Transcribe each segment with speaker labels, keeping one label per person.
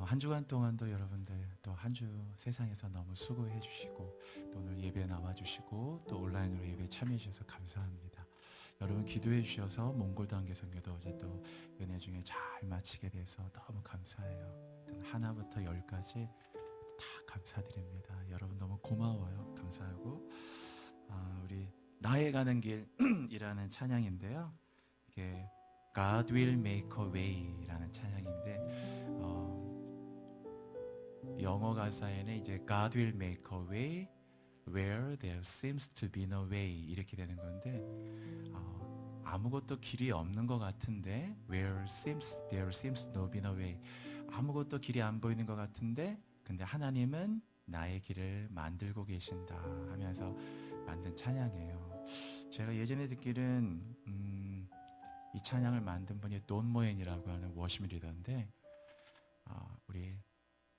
Speaker 1: 한 주간 동안도 여러분들 또 한 주 세상에서 너무 수고해 주시고 또 오늘 예배 나와 주시고 또 온라인으로 예배 참여해 주셔서 감사합니다. 여러분 기도해 주셔서 몽골 단계 선교도 어제 또 은혜 중에 잘 마치게 돼서 너무 감사해요. 하나부터 열까지 다 감사드립니다. 여러분 너무 고마워요. 감사하고 우리 나의 가는 길이라는 찬양인데요. 이게 God will make a way라는 찬양인데 영어 가사에는 이제 God will make a way where there seems to be no way 이렇게 되는 건데 아무것도 길이 없는 것 같은데 there seems to be no way 아무것도 길이 안 보이는 것 같은데 근데 하나님은 나의 길을 만들고 계신다 하면서 만든 찬양이에요. 제가 예전에 듣기는 이 찬양을 만든 분이 돈 모엔이라고 하는 워시ip 리더인데 우리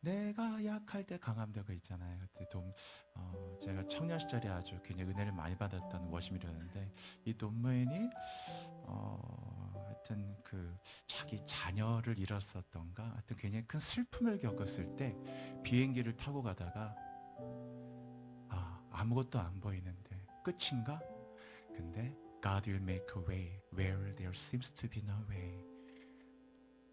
Speaker 1: 내가 약할 때 강함 되고 있잖아요. 그때 제가 청년 시절에 아주 굉장히 은혜를 많이 받았던 워시ip 리더인데 이 돈 모엔이 하여튼 자기 자녀를 잃었었던가 하여튼 굉장히 큰 슬픔을 겪었을 때 비행기를 타고 가다가 아무것도 안 보이는데 끝인가? 근데 God will make a way where there seems to be no way.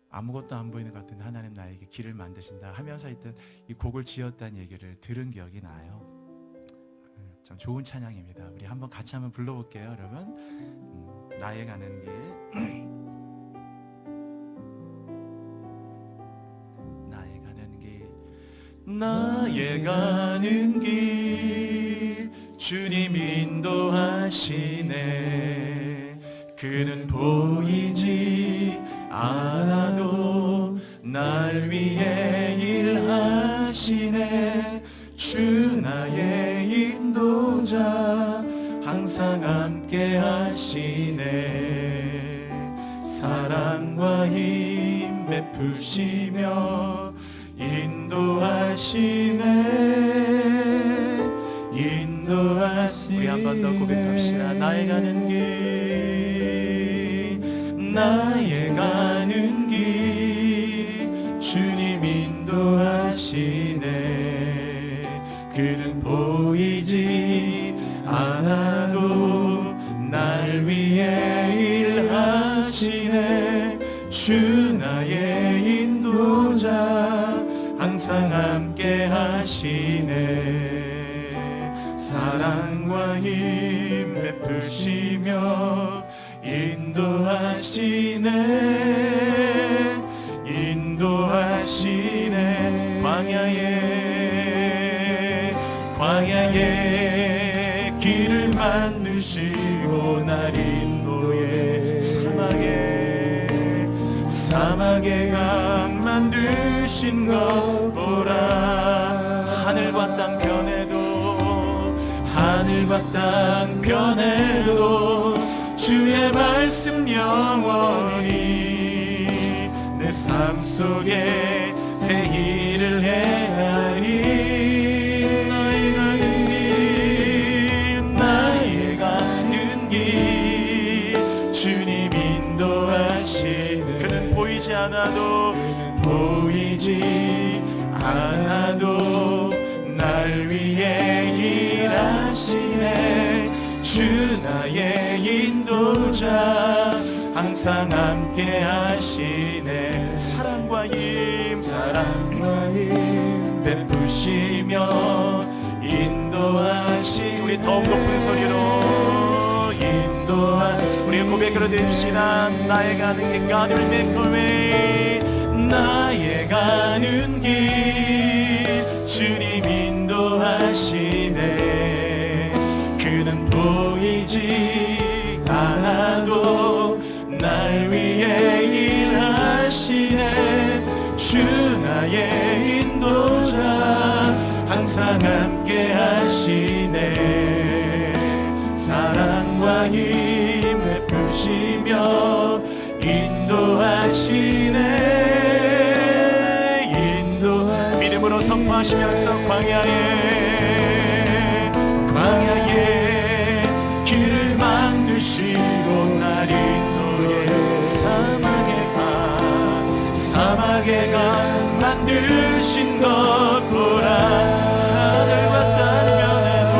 Speaker 1: 아무것도 안 보이는 것 같은데 하나님 나에게 길을 만드신다 하면서 하여튼 이 곡을 지었다는 얘기를 들은 기억이 나요. 참 좋은 찬양입니다. 우리 같이 한번 불러볼게요, 여러분. 나의 가는 길. 나의 가는 길. 나의 가는 길 주님 인도하시네. 그는 보이지 않아도 날 위해 일하시네. 주 나의 인도자 항상 함께 하시네. 사랑과 힘 베푸시며 인도하시네. 우리 한 번 더 고백합시다. 나의 가는 길 나의 가는 길 주님 인도하시네. 그는 보이지 않아도 날 위해 일하시네. 주 나의 인도자 항상 함께 하시네. 사랑과 힘 베푸시며 인도하시네. 광야에 길을 만드시고 날 인도해. 사막에 강 만드신 것 보라. 하늘과 땅 변해도 주의 말씀 영원히 내 삶 속에 새 일을 행하리. 나의 가는 길 주님 인도하시네. 그는 보이지 않아도 날 위해 일하시네. 주 나의 인도자 항상 함께 하시네. 사랑과 힘 베푸시며 우리 더욱 높은 소리로 우리 고백으로 드립시다. 나의 가는 길 God will make a way. 나의 가는 길 주님 인도하시네. 그는 보이지 않아도 날 위해 일하시네. 주 나의 인도자 항상 함께 하시네. 사랑과 힘 베푸시며 인도하시네. 믿음으로 선포하시면서 광야에 길을 만드시고 날 인도해. 사막에 강 만드신 것 보라. 하늘과 땅 변해도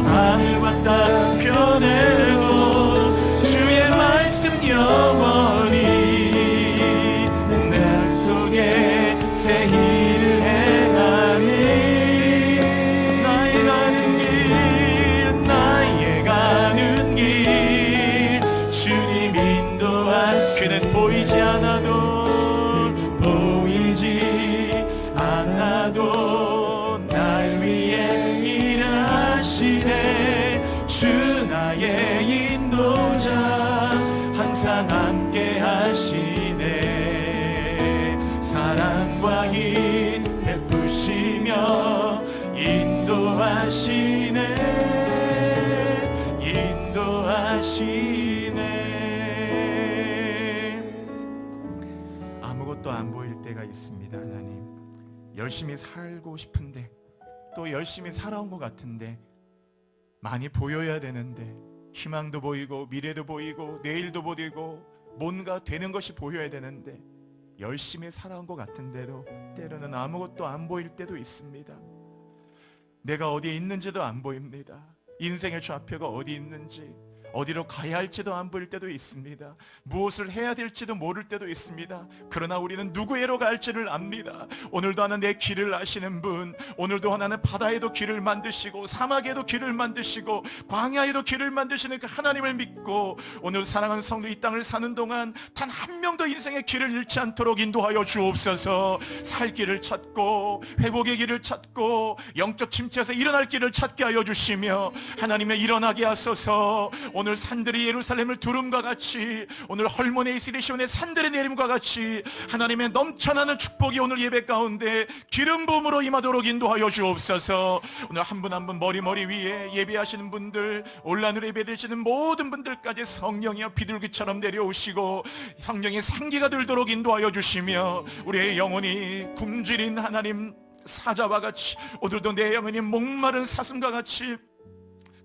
Speaker 1: 하늘과 땅 변해도 주의 말씀 영원히 내 속에 새 일을 행하니. 나의 가는 길 나의 가는 길 주님 인도하. 그는 보이지 않아도 보이지 않아도 날 위해 일하시네. 주 나의 인도자 항상 함께 하시네. 사랑과 힘 베푸시며 인도하시네. 인도하시네. 아무것도 안 보일 때가 있습니다. 하나님, 열심히 살고 싶은데 또 열심히 살아온 것 같은데 많이 보여야 되는데 희망도 보이고 미래도 보이고 내일도 보이고 뭔가 되는 것이 보여야 되는데 열심히 살아온 것 같은데도 때로는 아무것도 안 보일 때도 있습니다. 내가 어디에 있는지도 안 보입니다. 인생의 좌표가 어디 있는지, 어디로 가야 할지도 안 보일 때도 있습니다. 무엇을 해야 될지도 모를 때도 있습니다. 그러나 우리는 누구에로 갈지를 압니다. 오늘도 하나 내 길을 아시는 분, 오늘도 하나는 바다에도 길을 만드시고 사막에도 길을 만드시고 광야에도 길을 만드시는 그 하나님을 믿고 오늘 사랑하는 성도 이 땅을 사는 동안 단 한 명도 인생의 길을 잃지 않도록 인도하여 주옵소서. 살 길을 찾고 회복의 길을 찾고 영적 침체에서 일어날 길을 찾게 하여 주시며 하나님의 일어나게 하소서. 오늘 산들이 예루살렘을 두름과 같이, 오늘 헐몬의 이스라엘의 산들의 내림과 같이 하나님의 넘쳐나는 축복이 오늘 예배 가운데 기름 부음으로 임하도록 인도하여 주옵소서. 오늘 한 분 한 분 머리 위에 예배하시는 분들, 온라인으로 예배드리시는 모든 분들까지 성령이여 비둘기처럼 내려오시고 성령의 생기가 들도록 인도하여 주시며 우리의 영혼이 굶주린 하나님 사자와 같이, 오늘도 내 영혼이 목마른 사슴과 같이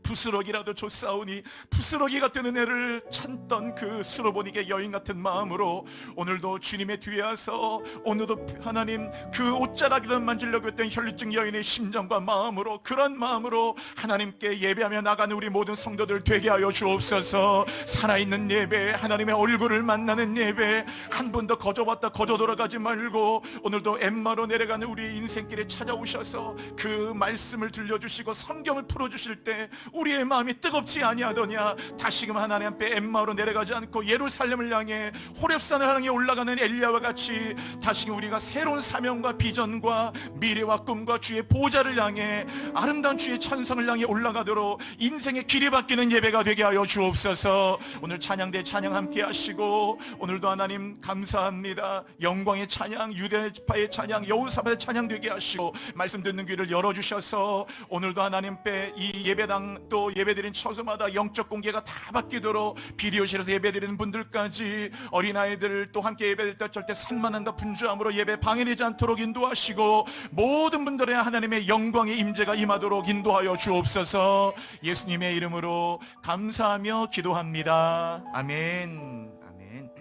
Speaker 1: 부스러기라도 줬사오니 부스러기가 되는 애를 찾던 그 스로보닉의 여인 같은 마음으로 오늘도 주님의 뒤에 와서 오늘도 하나님 그 옷자락을 만지려고 했던 혈류증 여인의 심정과 마음으로, 그런 마음으로 하나님께 예배하며 나가는 우리 모든 성도들 되게 하여 주옵소서. 살아있는 예배, 하나님의 얼굴을 만나는 예배, 한 번도 거저 거저 돌아가지 말고 오늘도 엠마로 내려가는 우리 인생길에 찾아오셔서 그 말씀을 들려주시고 성경을 풀어주실 때 우리의 마음이 뜨겁지 아니하더냐. 다시금 하나님 앞에 엠마오로 내려가지 않고 예루살렘을 향해 호렙산을 향해 올라가는 엘리야와 같이 다시금 우리가 새로운 사명과 비전과 미래와 꿈과 주의 보좌를 향해 아름다운 주의 천성을 향해 올라가도록 인생의 길이 바뀌는 예배가 되게 하여 주옵소서. 오늘 찬양대 찬양 함께 하시고 오늘도 하나님 감사합니다. 영광의 찬양, 유대파의 찬양, 여호사밧의 찬양 되게 하시고 말씀 듣는 귀를 열어주셔서 오늘도 하나님께 이 예배당 또 예배드린 처소마다 영적 공개가 다 바뀌도록 비디오실에서 예배드리는 분들까지 어린아이들 또 함께 예배드릴 때 절대 산만함과 분주함으로 예배 방해되지 않도록 인도하시고 모든 분들의 하나님의 영광의 임재가 임하도록 인도하여 주옵소서. 예수님의 이름으로 감사하며 기도합니다. 아멘. 아멘.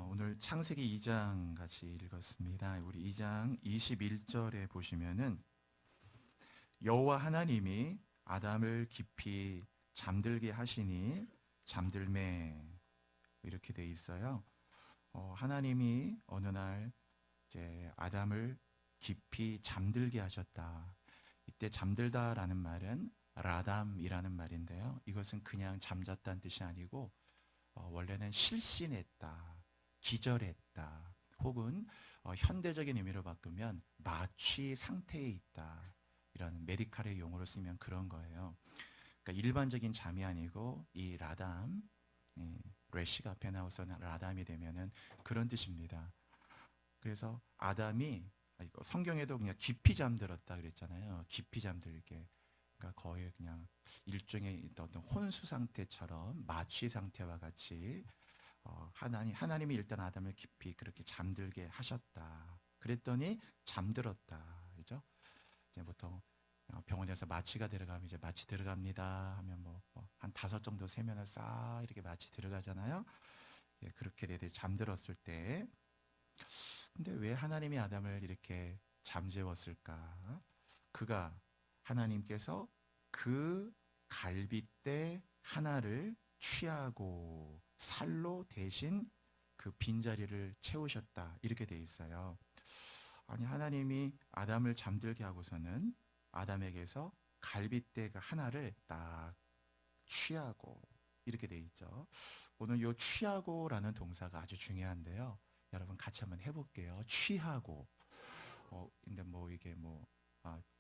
Speaker 1: 오늘 창세기 2장 같이 읽었습니다. 우리 2장 21절에 보시면은 여호와 하나님이 아담을 깊이 잠들게 하시니 잠들매 이렇게 돼 있어요. 하나님이 어느 날 이제 아담을 깊이 잠들게 하셨다. 이때 잠들다라는 말은 라담이라는 말인데요. 이것은 그냥 잠잤다는 뜻이 아니고 원래는 실신했다, 기절했다, 혹은 현대적인 의미로 바꾸면 마취 상태에 있다. 이런 메디칼의 용어로 쓰면 그런 거예요. 그러니까 일반적인 잠이 아니고 이 라담, 레시가 앞에 나와서 라담이 되면은 그런 뜻입니다. 그래서 아담이 성경에도 그냥 깊이 잠들었다 그랬잖아요. 깊이 잠들게. 그러니까 거의 그냥 일종의 어떤 혼수 상태처럼 마취 상태와 같이 하나님이 일단 아담을 깊이 그렇게 잠들게 하셨다. 그랬더니 잠들었다. 그죠? 이제 보통 병원에서 마취가 들어가면 이제 마취 들어갑니다 하면 뭐 한 5 정도 세면을 싹 이렇게 마취 들어가잖아요. 예, 그렇게 내내 잠들었을 때, 근데 왜 하나님이 아담을 이렇게 잠재웠을까? 그가 하나님께서 그 갈빗대 하나를 취하고 살로 대신 그 빈자리를 채우셨다. 이렇게 돼 있어요. 아니 하나님이 아담을 잠들게 하고서는 아담에게서 갈빗대가 하나를 딱 취하고 이렇게 돼 있죠. 오늘 요 취하고라는 동사가 아주 중요한데요. 여러분 같이 한번 해볼게요. 취하고. 근데 뭐 이게 뭐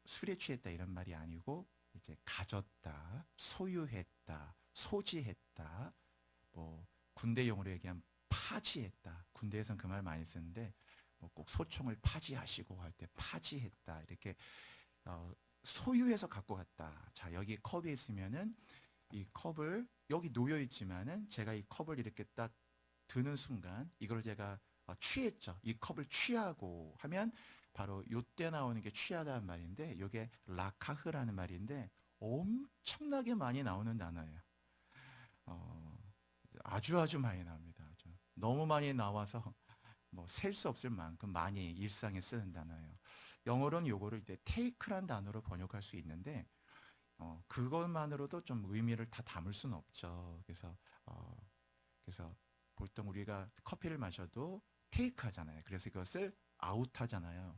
Speaker 1: 술에 취했다 이런 말이 아니고 이제 가졌다, 소유했다, 소지했다. 뭐 군대용어로 얘기하면 파지했다. 군대에선 그 말 많이 쓰는데 뭐 꼭 소총을 파지하시고 할 때 파지했다 이렇게 소유해서 갖고 갔다. 자 여기 컵이 있으면은 이 컵을 여기 놓여 있지만은 제가 이 컵을 이렇게 딱 드는 순간 이걸 제가 취했죠. 이 컵을 취하고 하면 바로 요때 나오는 게 취하다는 말인데 이게 라카흐라는 말인데 엄청나게 많이 나오는 단어예요. 아주 많이 나옵니다. 아주. 너무 많이 나와서 뭐 셀 수 없을 만큼 많이 일상에 쓰는 단어예요. 영어로는 요거를 이제 take란 단어로 번역할 수 있는데 그것만으로도 좀 의미를 다 담을 수는 없죠. 그래서 보통 우리가 커피를 마셔도 테이크 하잖아요. 그래서 이것을 아웃 하잖아요.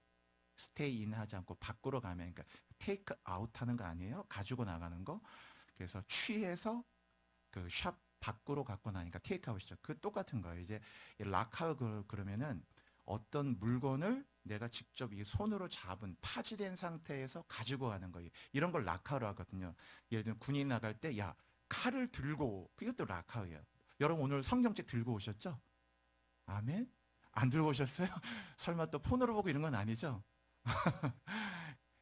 Speaker 1: 스테이 인 하지 않고 밖으로 가면 그러니까 테이크 아웃 하는 거 아니에요? 가지고 나가는 거. 그래서 취해서 그 샵 밖으로 갖고 나니까 테이크 아웃이죠. 그 똑같은 거예요. 이제 락하 그러면은 어떤 물건을 내가 직접 이 손으로 잡은 파지된 상태에서 가지고 가는 거예요. 이런 걸 락하로 하거든요. 예를 들면 군인 나갈 때 야 칼을 들고 그것도 락하예요. 여러분 오늘 성경책 들고 오셨죠? 아멘? 안 들고 오셨어요? 설마 또 폰으로 보고 이런 건 아니죠?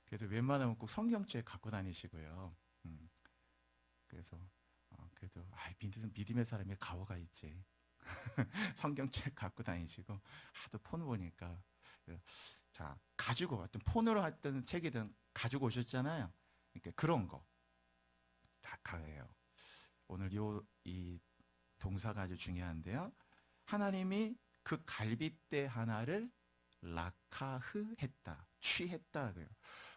Speaker 1: 그래도 웬만하면 꼭 성경책 갖고 다니시고요. 그래서 그래도 믿음의 사람이 가오가 있지. 성경책 갖고 다니시고 하도 폰 보니까 자 가지고 왔던 폰으로 했던 책이든 가지고 오셨잖아요. 그러니까 그런 거 라카예요. 오늘 이 동사가 아주 중요한데요. 하나님이 그 갈빗대 하나를 라카흐 했다. 취했다.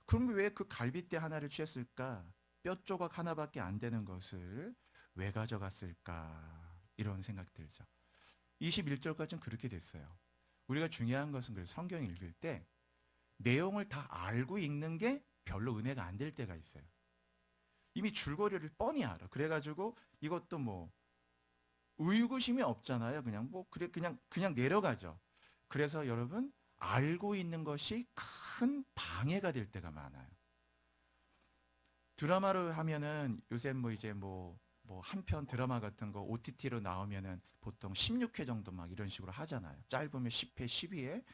Speaker 1: 그럼 왜 그 갈빗대 하나를 취했을까? 뼈 조각 하나밖에 안 되는 것을 왜 가져갔을까? 이런 생각 들죠. 21절까지는 그렇게 됐어요. 우리가 중요한 것은 그래서 성경 읽을 때 내용을 다 알고 읽는 게 별로 은혜가 안 될 때가 있어요. 이미 줄거리를 뻔히 알아. 그래가지고 이것도 뭐 의구심이 없잖아요. 그냥 뭐 그래 그냥 내려가죠. 그래서 여러분 알고 있는 것이 큰 방해가 될 때가 많아요. 드라마를 하면은 요새 뭐 이제 뭐 한 편 드라마 같은 거 OTT로 나오면은 보통 16회 정도 막 이런 식으로 하잖아요. 짧으면 10회, 12회.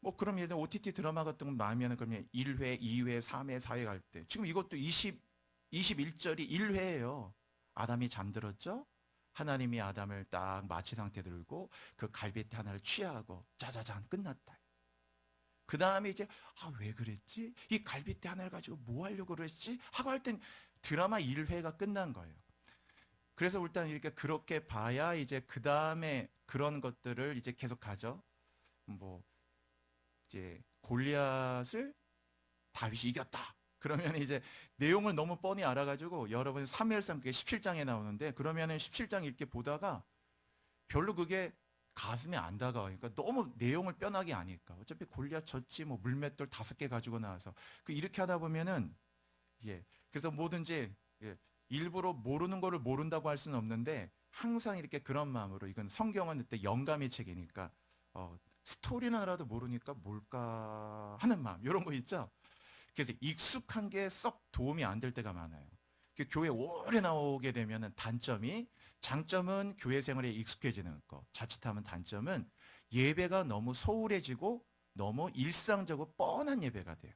Speaker 1: 뭐 그럼 예를 들어 OTT 드라마 같은 거 나오면은 그러면 1회, 2회, 3회, 4회 갈 때. 지금 이것도 21절이 1회예요. 아담이 잠들었죠? 하나님이 아담을 딱 마취 상태 들고 그 갈빗대 하나를 취하고 짜자잔 끝났다. 그 다음에 이제 왜 그랬지? 이 갈빗대 하나를 가지고 뭐 하려고 그랬지? 하고 할 땐 드라마 1회가 끝난 거예요. 그래서 일단 이렇게 그렇게 봐야 이제 그 다음에 그런 것들을 이제 계속 가죠. 뭐 이제 골리앗을 다윗이 이겼다. 그러면 이제 내용을 너무 뻔히 알아가지고 여러분 사무엘상 그게 17장에 나오는데 그러면은 17장 이렇게 보다가 별로 그게 가슴에 안 다가와요. 그러니까 너무 내용을 뻔하게 아니까. 어차피 골리앗 졌지 뭐 물맷돌 5개 가지고 나와서 그 이렇게 하다 보면은 그래서 뭐든지 일부러 모르는 거를 모른다고 할 수는 없는데 항상 이렇게 그런 마음으로 이건 성경은 그때 영감의 책이니까 스토리는 알아도 모르니까 뭘까 하는 마음 이런 거 있죠. 그래서 익숙한 게 썩 도움이 안 될 때가 많아요. 교회 오래 나오게 되면 단점이 장점은 교회 생활에 익숙해지는 거. 자칫하면 단점은 예배가 너무 소홀해지고 너무 일상적으로 뻔한 예배가 돼요.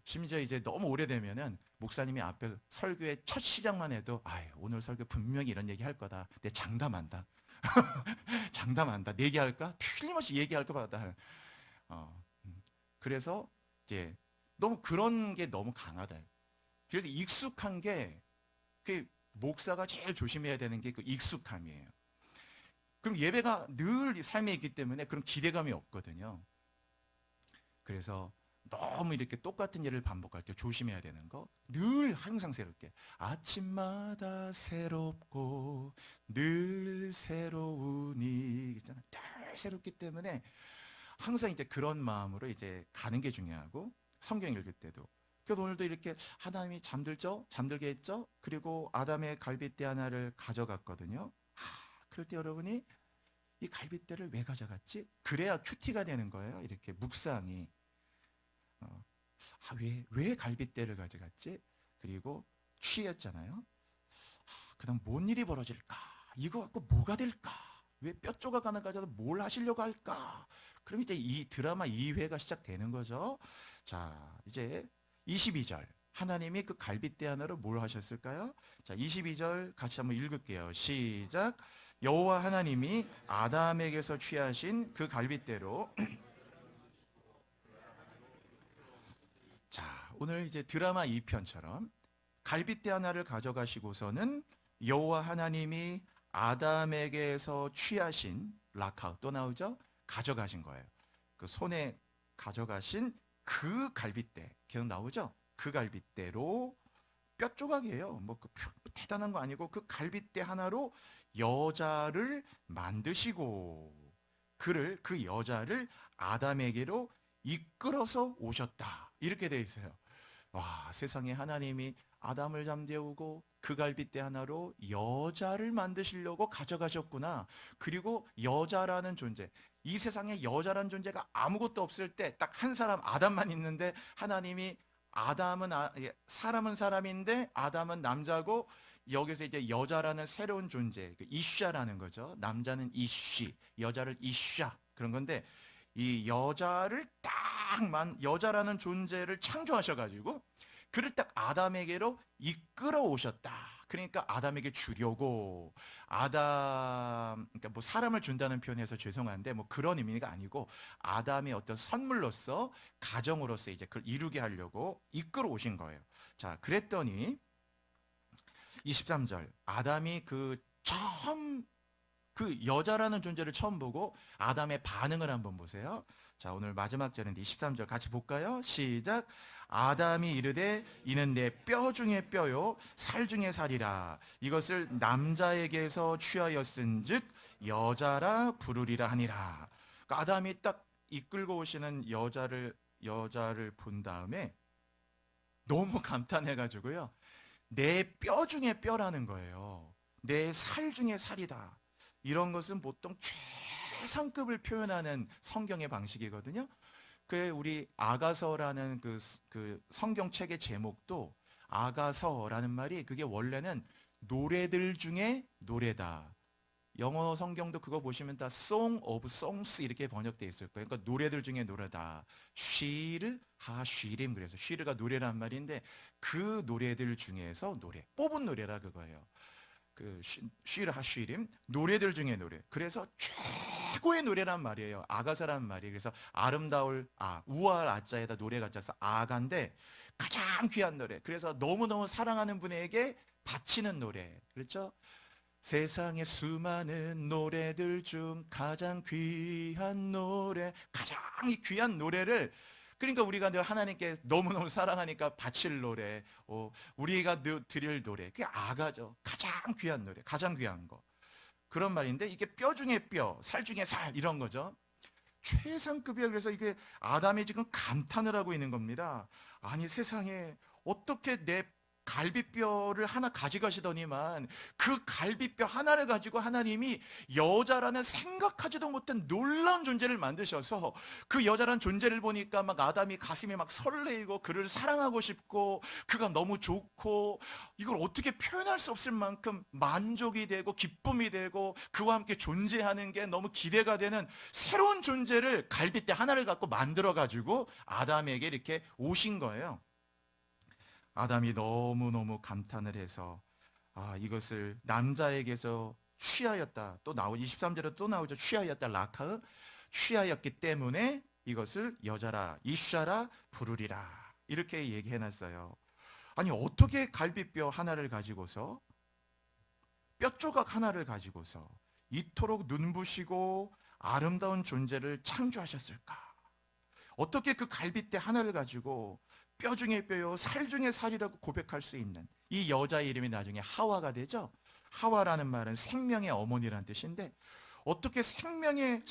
Speaker 1: 심지어 이제 너무 오래되면은 목사님이 앞에 설교의 첫 시작만 해도 오늘 설교 분명히 이런 얘기 할 거다. 내 장담한다. 장담한다. 얘기할까? 틀림없이 얘기할 거다. 그래서 이제 너무 그런 게 너무 강하다. 그래서 익숙한 게 그 목사가 제일 조심해야 되는 게 그 익숙함이에요. 그럼 예배가 늘 삶에 있기 때문에 그런 기대감이 없거든요. 그래서 너무 이렇게 똑같은 일을 반복할 때 조심해야 되는 거, 늘 항상 새롭게 아침마다 새롭고 늘 새로우니 있잖아. 늘 새롭기 때문에 항상 이제 그런 마음으로 이제 가는 게 중요하고, 성경 읽을 때도 그래서 오늘도 이렇게 하나님이 잠들게 했죠. 그리고 아담의 갈빗대 하나를 가져갔거든요. 그럴 때 여러분이 이 갈빗대를 왜 가져갔지? 그래야 큐티가 되는 거예요. 이렇게 묵상이. 왜 갈빗대를 가져갔지? 그리고 취했잖아요. 그다음 뭔 일이 벌어질까? 이거 갖고 뭐가 될까? 왜 뼈 조각 하나 가져서 뭘 하시려고 할까? 그럼 이제 이 드라마 2회가 시작되는 거죠. 자, 이제 22절. 하나님이 그 갈빗대 하나로 뭘 하셨을까요? 자, 22절 같이 한번 읽을게요. 시작. 여호와 하나님이 아담에게서 취하신 그 갈빗대로 자, 오늘 이제 드라마 2편처럼 갈빗대 하나를 가져가시고서는 여호와 하나님이 아담에게서 취하신 라카 또 나오죠? 가져가신 거예요. 그 손에 가져가신 그 갈빗대 계속 나오죠? 그 갈빗대로 뼈 조각이에요. 뭐그 대단한 거 아니고 그 갈빗대 하나로 여자를 만드시고 그 여자를 아담에게로 이끌어서 오셨다. 이렇게 돼 있어요. 와, 세상에 하나님이 아담을 잠재우고 그 갈빗대 하나로 여자를 만드시려고 가져가셨구나. 그리고 여자라는 존재, 이 세상에 여자라는 존재가 아무것도 없을 때 딱 한 사람 아담만 있는데 하나님이 사람은 사람인데 아담은 남자고 여기서 이제 여자라는 새로운 존재, 그 이샤라는 거죠. 남자는 이쉬, 여자를 이샤 그런 건데 이 여자라는 존재를 창조하셔가지고 그를 딱 아담에게로 이끌어 오셨다. 그러니까 아담에게 주려고 그러니까 뭐 사람을 준다는 표현에서 죄송한데 뭐 그런 의미가 아니고 아담의 어떤 선물로서 가정으로서 이제 그걸 이루게 하려고 이끌어 오신 거예요. 자, 그랬더니 23절 아담이 그 여자라는 존재를 처음 보고 아담의 반응을 한번 보세요. 자, 오늘 마지막 절인데 23절 같이 볼까요? 시작. 아담이 이르되 이는 내 뼈 중에 뼈요 살 중에 살이라 이것을 남자에게서 취하였은즉 여자라 부르리라 하니라. 그러니까 아담이 딱 이끌고 오시는 여자를 본 다음에 너무 감탄해 가지고요. 내 뼈 중에 뼈라는 거예요. 내 살 중에 살이다. 이런 것은 보통 최상급을 표현하는 성경의 방식이거든요. 그 우리 아가서라는 그 성경책의 제목도 아가서라는 말이 그게 원래는 노래들 중에 노래다. 영어 성경도 그거 보시면 다 Song of Songs 이렇게 번역되어 있을 거예요. 그러니까 노래들 중에 노래다. 쉬르 하쉬림 그래서 쉬르가 노래란 말인데 그 노래들 중에서 노래 뽑은 노래라 그거예요. 그 쉬르 하쉬림 노래들 중에 노래. 그래서 최고의 노래란 말이에요. 아가사란 말이에요. 그래서 아름다울 우아할 아자에다 노래가 짜서 아가인데 가장 귀한 노래. 그래서 너무너무 사랑하는 분에게 바치는 노래. 그렇죠? 세상의 수많은 노래들 중 가장 귀한 노래, 가장 귀한 노래를 그러니까 우리가 늘 하나님께 너무너무 사랑하니까 바칠 노래, 우리가 늘 드릴 노래, 그게 아가죠. 가장 귀한 노래, 가장 귀한 거. 그런 말인데 이게 뼈 중에 뼈, 살 중에 살 이런 거죠. 최상급이야. 그래서 이게 아담이 지금 감탄을 하고 있는 겁니다. 아니 세상에 어떻게 내 갈비뼈를 하나 가져가시더니만 그 갈비뼈 하나를 가지고 하나님이 여자라는 생각하지도 못한 놀라운 존재를 만드셔서 그 여자라는 존재를 보니까 막 아담이 가슴이 막 설레이고 그를 사랑하고 싶고 그가 너무 좋고 이걸 어떻게 표현할 수 없을 만큼 만족이 되고 기쁨이 되고 그와 함께 존재하는 게 너무 기대가 되는 새로운 존재를 갈비뼈 하나를 갖고 만들어 가지고 아담에게 이렇게 오신 거예요. 아담이 너무너무 감탄을 해서 이것을 남자에게서 취하였다. 또 23절에 또 나오죠. 취하였다. 라카흐. 취하였기 때문에 이것을 여자라 이샤라 부르리라. 이렇게 얘기해 놨어요. 아니 어떻게 갈비뼈 하나를 가지고서 뼈 조각 하나를 가지고서
Speaker 2: 이토록 눈부시고 아름다운 존재를 창조하셨을까? 어떻게 그 갈빗대 하나를 가지고 뼈 중에 뼈요, 살 중에 살이라고 고백할 수 있는 이 여자의 이름이 나중에 하와가 되죠? 하와라는 말은 생명의 어머니라는 뜻인데 어떻게 생명의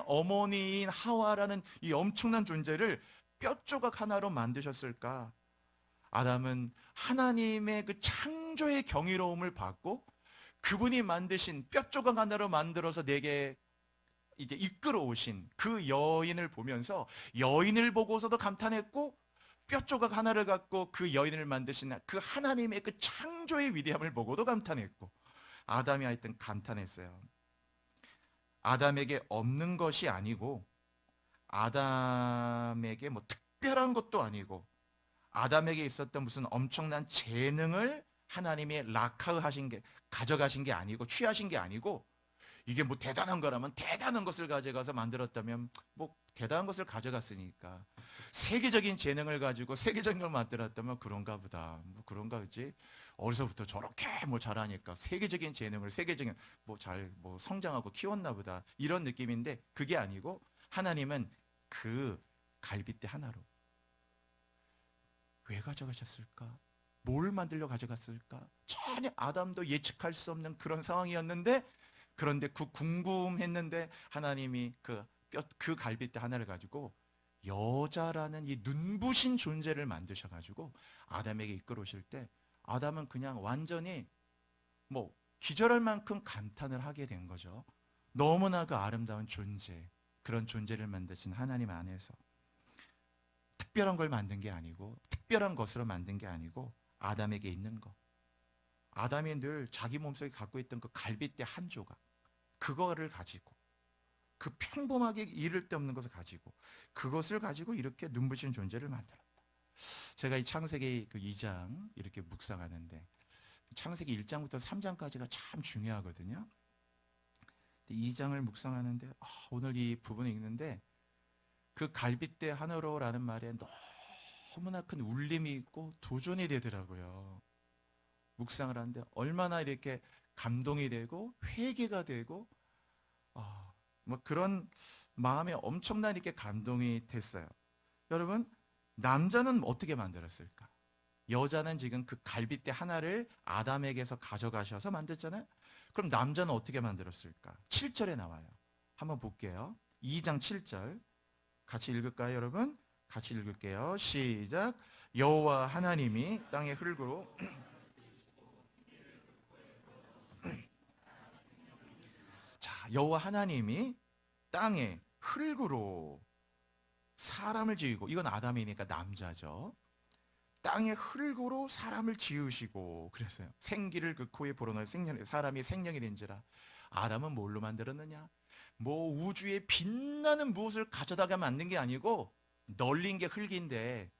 Speaker 2: 어머니인 하와라는 이 엄청난 존재를 뼈 조각 하나로 만드셨을까? 아담은 하나님의 그 창조의 경이로움을 받고 그분이 만드신 뼈 조각 하나로 만들어서 내게 이제 이끌어 오신 그 여인을 보면서 여인을 보고서도 감탄했고 뼈 조각 하나를 갖고 그 여인을 만드신 그 하나님의 그 창조의 위대함을 보고도 감탄했고 아담이 하여튼 감탄했어요. 아담에게 없는 것이 아니고 아담에게 뭐 특별한 것도 아니고 아담에게 있었던 무슨 엄청난 재능을 하나님이 락하하신 게 가져가신 게 아니고 취하신 게 아니고 이게 뭐 대단한 거라면 대단한 것을 가져가서 만들었다면 뭐 대단한 것을 가져갔으니까 세계적인 재능을 가지고 세계적인 걸 만들었다면 그런가 보다 뭐 그런가 그지 어려서부터 저렇게 뭐 잘하니까 세계적인 재능을 세계적인 뭐 성장하고 키웠나 보다 이런 느낌인데 그게 아니고 하나님은 그 갈빗대 하나로 왜 가져가셨을까? 뭘 만들려 가져갔을까? 전혀 아담도 예측할 수 없는 그런 상황이었는데 그런데 그 궁금했는데 하나님이 그 갈빗대 하나를 가지고 여자라는 이 눈부신 존재를 만드셔가지고 아담에게 이끌어오실 때 아담은 그냥 완전히 뭐 기절할 만큼 감탄을 하게 된 거죠. 너무나 그 아름다운 존재, 그런 존재를 만드신 하나님 안에서 특별한 걸 만든 게 아니고 특별한 것으로 만든 게 아니고 아담에게 있는 것. 아담이 늘 자기 몸속에 갖고 있던 그 갈빗대 한 조각 그거를 가지고 그 평범하게 이를 데 없는 것을 가지고 그것을 가지고 이렇게 눈부신 존재를 만들었다. 제가 이 창세기 그 2장 이렇게 묵상하는데 창세기 1장부터 3장까지가 참 중요하거든요. 2장을 묵상하는데 오늘 이 부분을 읽는데 그 갈빗대 하나로라는 말에 너무나 큰 울림이 있고 도전이 되더라고요. 묵상을 하는데 얼마나 이렇게 감동이 되고 회개가 되고 뭐 그런 마음에 엄청난 이렇게 감동이 됐어요. 여러분 남자는 어떻게 만들었을까? 여자는 지금 그 갈빗대 하나를 아담에게서 가져가셔서 만들잖아요. 그럼 남자는 어떻게 만들었을까? 7절에 나와요. 한번 볼게요. 2장 7절 같이 읽을까요, 여러분? 같이 읽을게요. 시작. 여호와 하나님이 땅의 흙으로 자, 여호와 하나님이 땅에 흙으로 사람을 지으고 이건 아담이니까 남자죠. 땅의 흙으로 사람을 지으시고 그래서요. 생기를 그 코에 불어넣어 사람이 생명이 된지라. 아담은 뭘로 만들었느냐? 뭐 우주에 빛나는 무엇을 가져다가 만든 게 아니고 널린 게 흙인데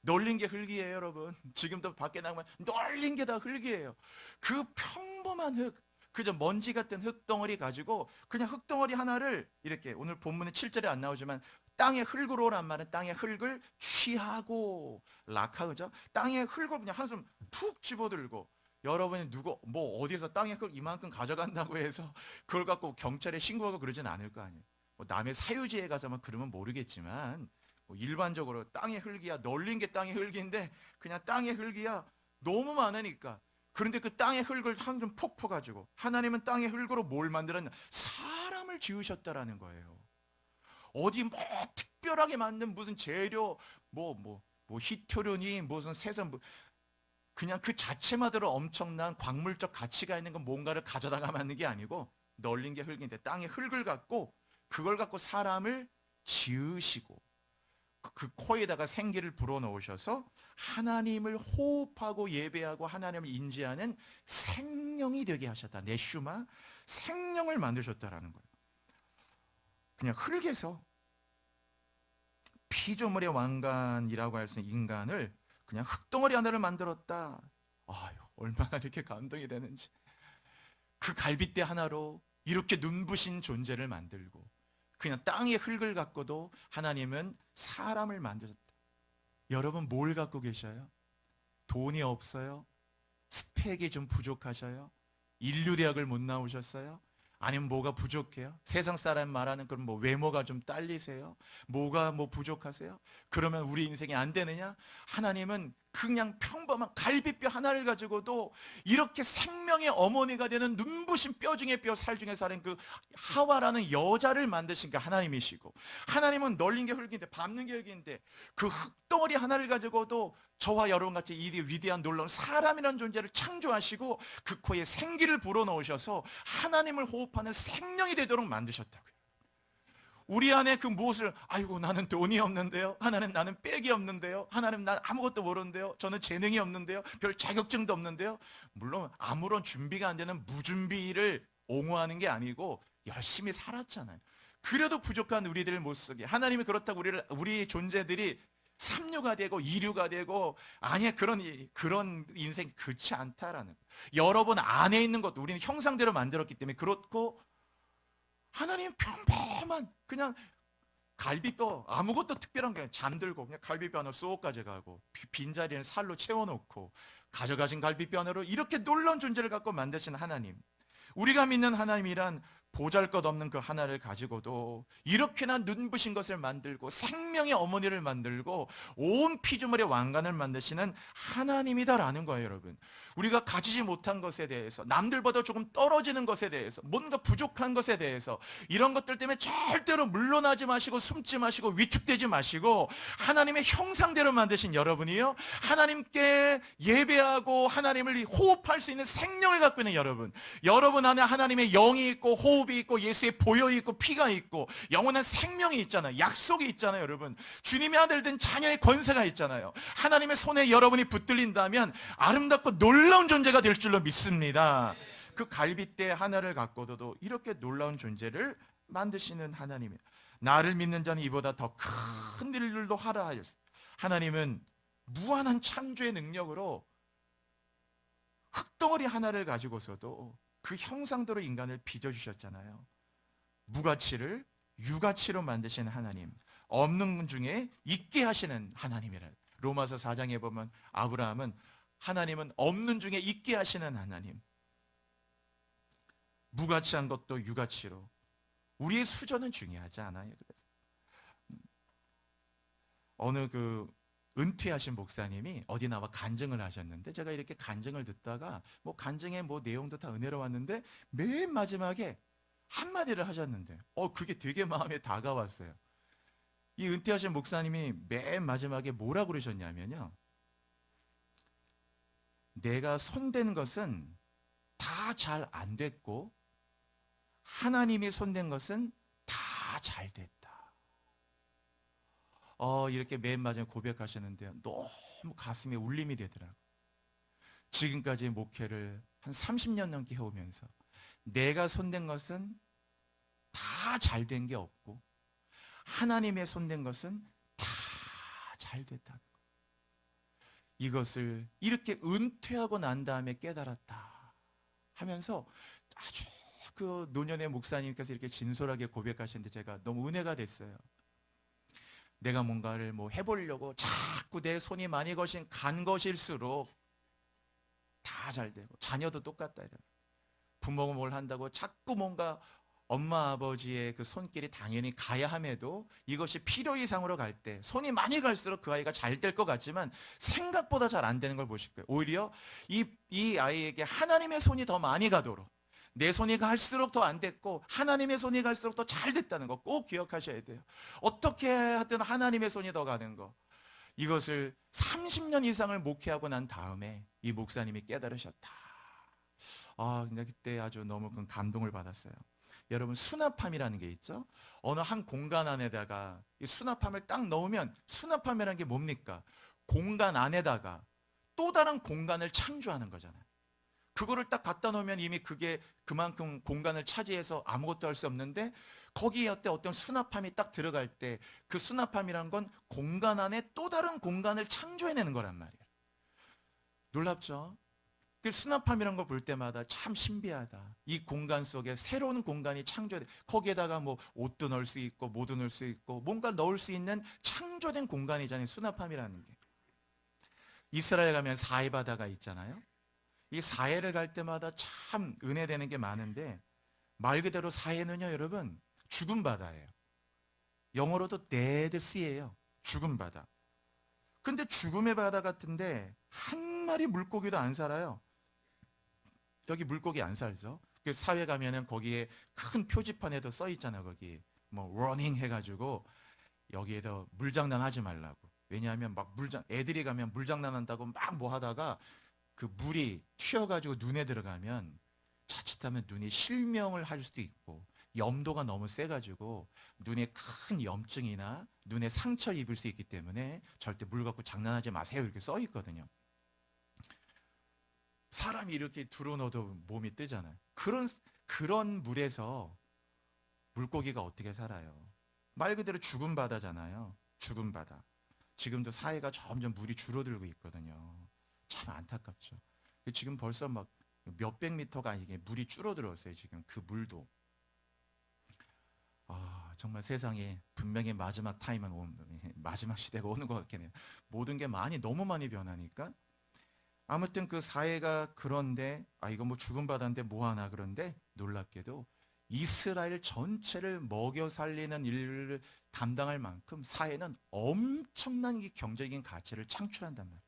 Speaker 2: 널린 게 흙이에요, 여러분. 지금도 밖에 나가면 널린 게 다 흙이에요. 그 평범한 흙, 그저 먼지 같은 흙덩어리 가지고 그냥 흙덩어리 하나를 이렇게 오늘 본문에 7절에 안 나오지만 땅의 흙으로란 말은 땅의 흙을 취하고 락하죠. 땅의 흙을 그냥 한숨 푹 집어들고 여러분이 누구 뭐 어디서 땅의 흙 이만큼 가져간다고 해서 그걸 갖고 경찰에 신고하고 그러진 않을 거 아니에요. 뭐 남의 사유지에 가서만 그러면 모르겠지만 뭐 일반적으로 땅의 흙이야 널린 게 땅의 흙인데 그냥 땅의 흙이야 너무 많으니까 그런데 그 땅의 흙을 한숨 푹 퍼가지고 하나님은 땅의 흙으로 뭘 만들었냐 사람을 지으셨다라는 거예요. 어디 뭐 특별하게 만든 무슨 재료 뭐 희토류니 무슨 세상 그냥 그 자체만으로 엄청난 광물적 가치가 있는 건 뭔가를 가져다가 만든 게 아니고 널린 게 흙인데 땅의 흙을 갖고 그걸 갖고 사람을 지으시고 그 코에다가 생기를 불어넣으셔서 하나님을 호흡하고 예배하고 하나님을 인지하는 생명이 되게 하셨다. 네슈마 생명을 만드셨다라는 거예요. 그냥 흙에서 피조물의 왕관이라고 할 수 있는 인간을 그냥 흙덩어리 하나를 만들었다. 아유, 얼마나 이렇게 감동이 되는지. 그 갈빗대 하나로 이렇게 눈부신 존재를 만들고 그냥 땅의 흙을 갖고도 하나님은 사람을 만드셨다. 여러분 뭘 갖고 계셔요? 돈이 없어요? 스펙이 좀 부족하셔요? 인류대학을 못 나오셨어요? 아니면 뭐가 부족해요? 세상 사람 말하는 그런 뭐 외모가 좀 딸리세요? 뭐가 뭐 부족하세요? 그러면 우리 인생이 안 되느냐? 하나님은 그냥 평범한 갈비뼈 하나를 가지고도 이렇게 생명의 어머니가 되는 눈부신 뼈 중에 뼈, 살 중에 살인 그 하와라는 여자를 만드신 그 하나님이시고, 하나님은 널린 게 흙인데 밟는 게 흙인데 그 흙덩어리 하나를 가지고도 저와 여러분같이 이 위대한 놀라운 사람이라는 존재를 창조하시고 그 코에 생기를 불어넣으셔서 하나님을 호흡하는 생명이 되도록 만드셨다고요. 우리 안에 그 무엇을, 아이고 나는 돈이 없는데요, 하나님 나는 백이 없는데요, 하나님 난 아무것도 모르는데요, 저는 재능이 없는데요, 별 자격증도 없는데요. 물론 아무런 준비가 안 되는 무준비를 옹호하는 게 아니고 열심히 살았잖아요. 그래도 부족한 우리들을 못 쓰게 하나님이 그렇다고 우리 존재들이 삼류가 되고 이류가 되고, 아니야, 그런 인생 그렇지 않다라는 거예요. 여러분 안에 있는 것도 우리는 형상대로 만들었기 때문에 그렇고, 하나님 평범한 그냥 갈비뼈, 아무것도 특별한 게 아니라 잠들고 그냥 갈비뼈 하나 쏙 가져가고 빈자리는 살로 채워놓고 가져가신 갈비뼈 하나로 이렇게 놀라운 존재를 갖고 만드신 하나님, 우리가 믿는 하나님이란 보잘것없는 그 하나를 가지고도 이렇게나 눈부신 것을 만들고 생명의 어머니를 만들고 온 피조물의 왕관을 만드시는 하나님이다라는 거예요. 여러분, 우리가 가지지 못한 것에 대해서, 남들보다 조금 떨어지는 것에 대해서, 뭔가 부족한 것에 대해서, 이런 것들 때문에 절대로 물러나지 마시고 숨지 마시고 위축되지 마시고, 하나님의 형상대로 만드신 여러분이요, 하나님께 예배하고 하나님을 호흡할 수 있는 생명을 갖고 있는 여러분 안에 하나님의 영이 있고 호흡이 있고 예수의 보혈이 있고 피가 있고 영원한 생명이 있잖아요. 약속이 있잖아요. 여러분, 주님의 아들 된 자녀의 권세가 있잖아요. 하나님의 손에 여러분이 붙들린다면 아름답고 놀라운 존재가 될 줄로 믿습니다. 그 갈빗대 하나를 갖고도 이렇게 놀라운 존재를 만드시는 하나님이에요. 나를 믿는 자는 이보다 더 큰 일들도 하라 하였어요. 하나님은 무한한 창조의 능력으로 흙덩어리 하나를 가지고서도 그 형상대로 인간을 빚어주셨잖아요. 무가치를 유가치로 만드시는 하나님, 없는 중에 있게 하시는 하나님이라. 로마서 4장에 보면 하나님은 없는 중에 있게 하시는 하나님, 무가치한 것도 유가치로. 우리의 수저는 중요하지 않아요. 그래서 어느 은퇴하신 목사님이 어디 나와 간증을 하셨는데, 제가 이렇게 간증을 듣다가 간증의 내용도 다 은혜로웠는데 맨 마지막에 한마디를 하셨는데 그게 되게 마음에 다가왔어요. 이 은퇴하신 목사님이 맨 마지막에 뭐라고 그러셨냐면요, 내가 손댄 것은 다 잘 안 됐고 하나님이 손댄 것은 다 잘 됐다. 이렇게 맨 마지막에 고백하시는데요, 너무 가슴에 울림이 되더라고요. 지금까지 목회를 한 30년 넘게 해오면서 내가 손댄 것은 다 잘 된 게 없고 하나님의 손댄 것은 다 잘 됐다. 이것을 이렇게 은퇴하고 난 다음에 깨달았다 하면서 아주 그 노년의 목사님께서 이렇게 진솔하게 고백하시는데 제가 너무 은혜가 됐어요. 내가 뭔가를 해보려고 자꾸 내 손이 많이 간 것일수록 다 잘 되고, 자녀도 똑같다. 부모가 뭘 한다고 자꾸 뭔가 엄마 아버지의 그 손길이 당연히 가야 함에도 이것이 필요 이상으로 갈 때 손이 많이 갈수록 그 아이가 잘 될 것 같지만 생각보다 잘 안 되는 걸 보실 거예요. 오히려 이 아이에게 하나님의 손이 더 많이 가도록, 내 손이 갈수록 더 안 됐고 하나님의 손이 갈수록 더 잘 됐다는 거 꼭 기억하셔야 돼요. 어떻게 하든 하나님의 손이 더 가는 거, 이것을 30년 이상을 목회하고 난 다음에 이 목사님이 깨달으셨다. 근데 그때 아주 너무 큰 감동을 받았어요. 여러분, 수납함이라는 게 있죠. 어느 한 공간 안에다가 이 수납함을 딱 넣으면, 수납함이라는 게 뭡니까? 공간 안에다가 또 다른 공간을 창조하는 거잖아요. 그거를 딱 갖다 놓으면 이미 그게 그만큼 공간을 차지해서 아무것도 할 수 없는데, 거기에 어떤 수납함이 딱 들어갈 때 그 수납함이란 건 공간 안에 또 다른 공간을 창조해내는 거란 말이에요. 놀랍죠? 그 수납함이란 걸 볼 때마다 참 신비하다. 이 공간 속에 새로운 공간이 창조돼. 거기에다가 옷도 넣을 수 있고 뭐도 넣을 수 있고 뭔가 넣을 수 있는 창조된 공간이잖아요, 수납함이라는 게. 이스라엘 가면 사해 바다가 있잖아요. 이 사해를 갈 때마다 참 은혜되는 게 많은데, 말 그대로 사해는요, 여러분, 죽은 바다예요. 영어로도 dead sea예요. 죽은 바다. 근데 죽음의 바다 같은데 한 마리 물고기도 안 살아요. 여기 물고기 안 살죠. 그 사회 가면은 거기에 큰 표지판에도 써 있잖아요. 거기 뭐 러닝 해가지고 여기에도 물장난 하지 말라고. 왜냐하면 막 애들이 가면 물장난 한다고 막 뭐 하다가 그 물이 튀어가지고 눈에 들어가면 자칫하면 눈이 실명을 할 수도 있고, 염도가 너무 세가지고 눈에 큰 염증이나 눈에 상처 입을 수 있기 때문에 절대 물 갖고 장난하지 마세요, 이렇게 써 있거든요. 사람이 이렇게 들어넣어도 몸이 뜨잖아요. 그런 물에서 물고기가 어떻게 살아요? 말 그대로 죽은 바다잖아요. 죽은 바다. 지금도 사해가 점점 물이 줄어들고 있거든요. 참 안타깝죠. 지금 벌써 막 몇백 미터가 아니게 물이 줄어들었어요. 지금 그 물도. 정말 세상에 분명히 마지막 마지막 시대가 오는 것 같긴 해요. 모든 게 너무 많이 변하니까. 아무튼 그 사해가 그런데, 이거 뭐 죽은 바다인데 뭐 하나, 그런데 놀랍게도 이스라엘 전체를 먹여 살리는 일을 담당할 만큼 사해는 엄청난 경제적인 가치를 창출한단 말이에요.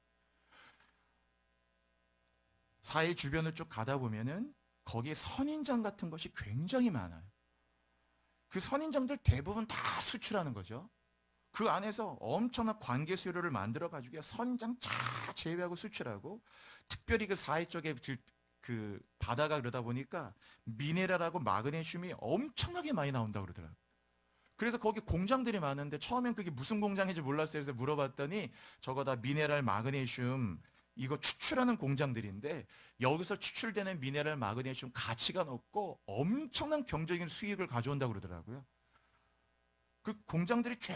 Speaker 2: 사해 주변을 쭉 가다 보면은 거기에 선인장 같은 것이 굉장히 많아요. 그 선인장들 대부분 다 수출하는 거죠. 그 안에서 엄청난 관계 수요를 만들어 가지고 선인장 다 제외하고 수출하고, 특별히 그 사해 쪽에 그 바다가 그러다 보니까 미네랄하고 마그네슘이 엄청나게 많이 나온다고 그러더라고요. 그래서 거기 공장들이 많은데 처음엔 그게 무슨 공장인지 몰랐어요. 그래서 물어봤더니 저거 다 미네랄 마그네슘 이거 추출하는 공장들인데, 여기서 추출되는 미네랄 마그네슘 가치가 높고 엄청난 경제적인 수익을 가져온다고 그러더라고요. 그 공장들이 쭉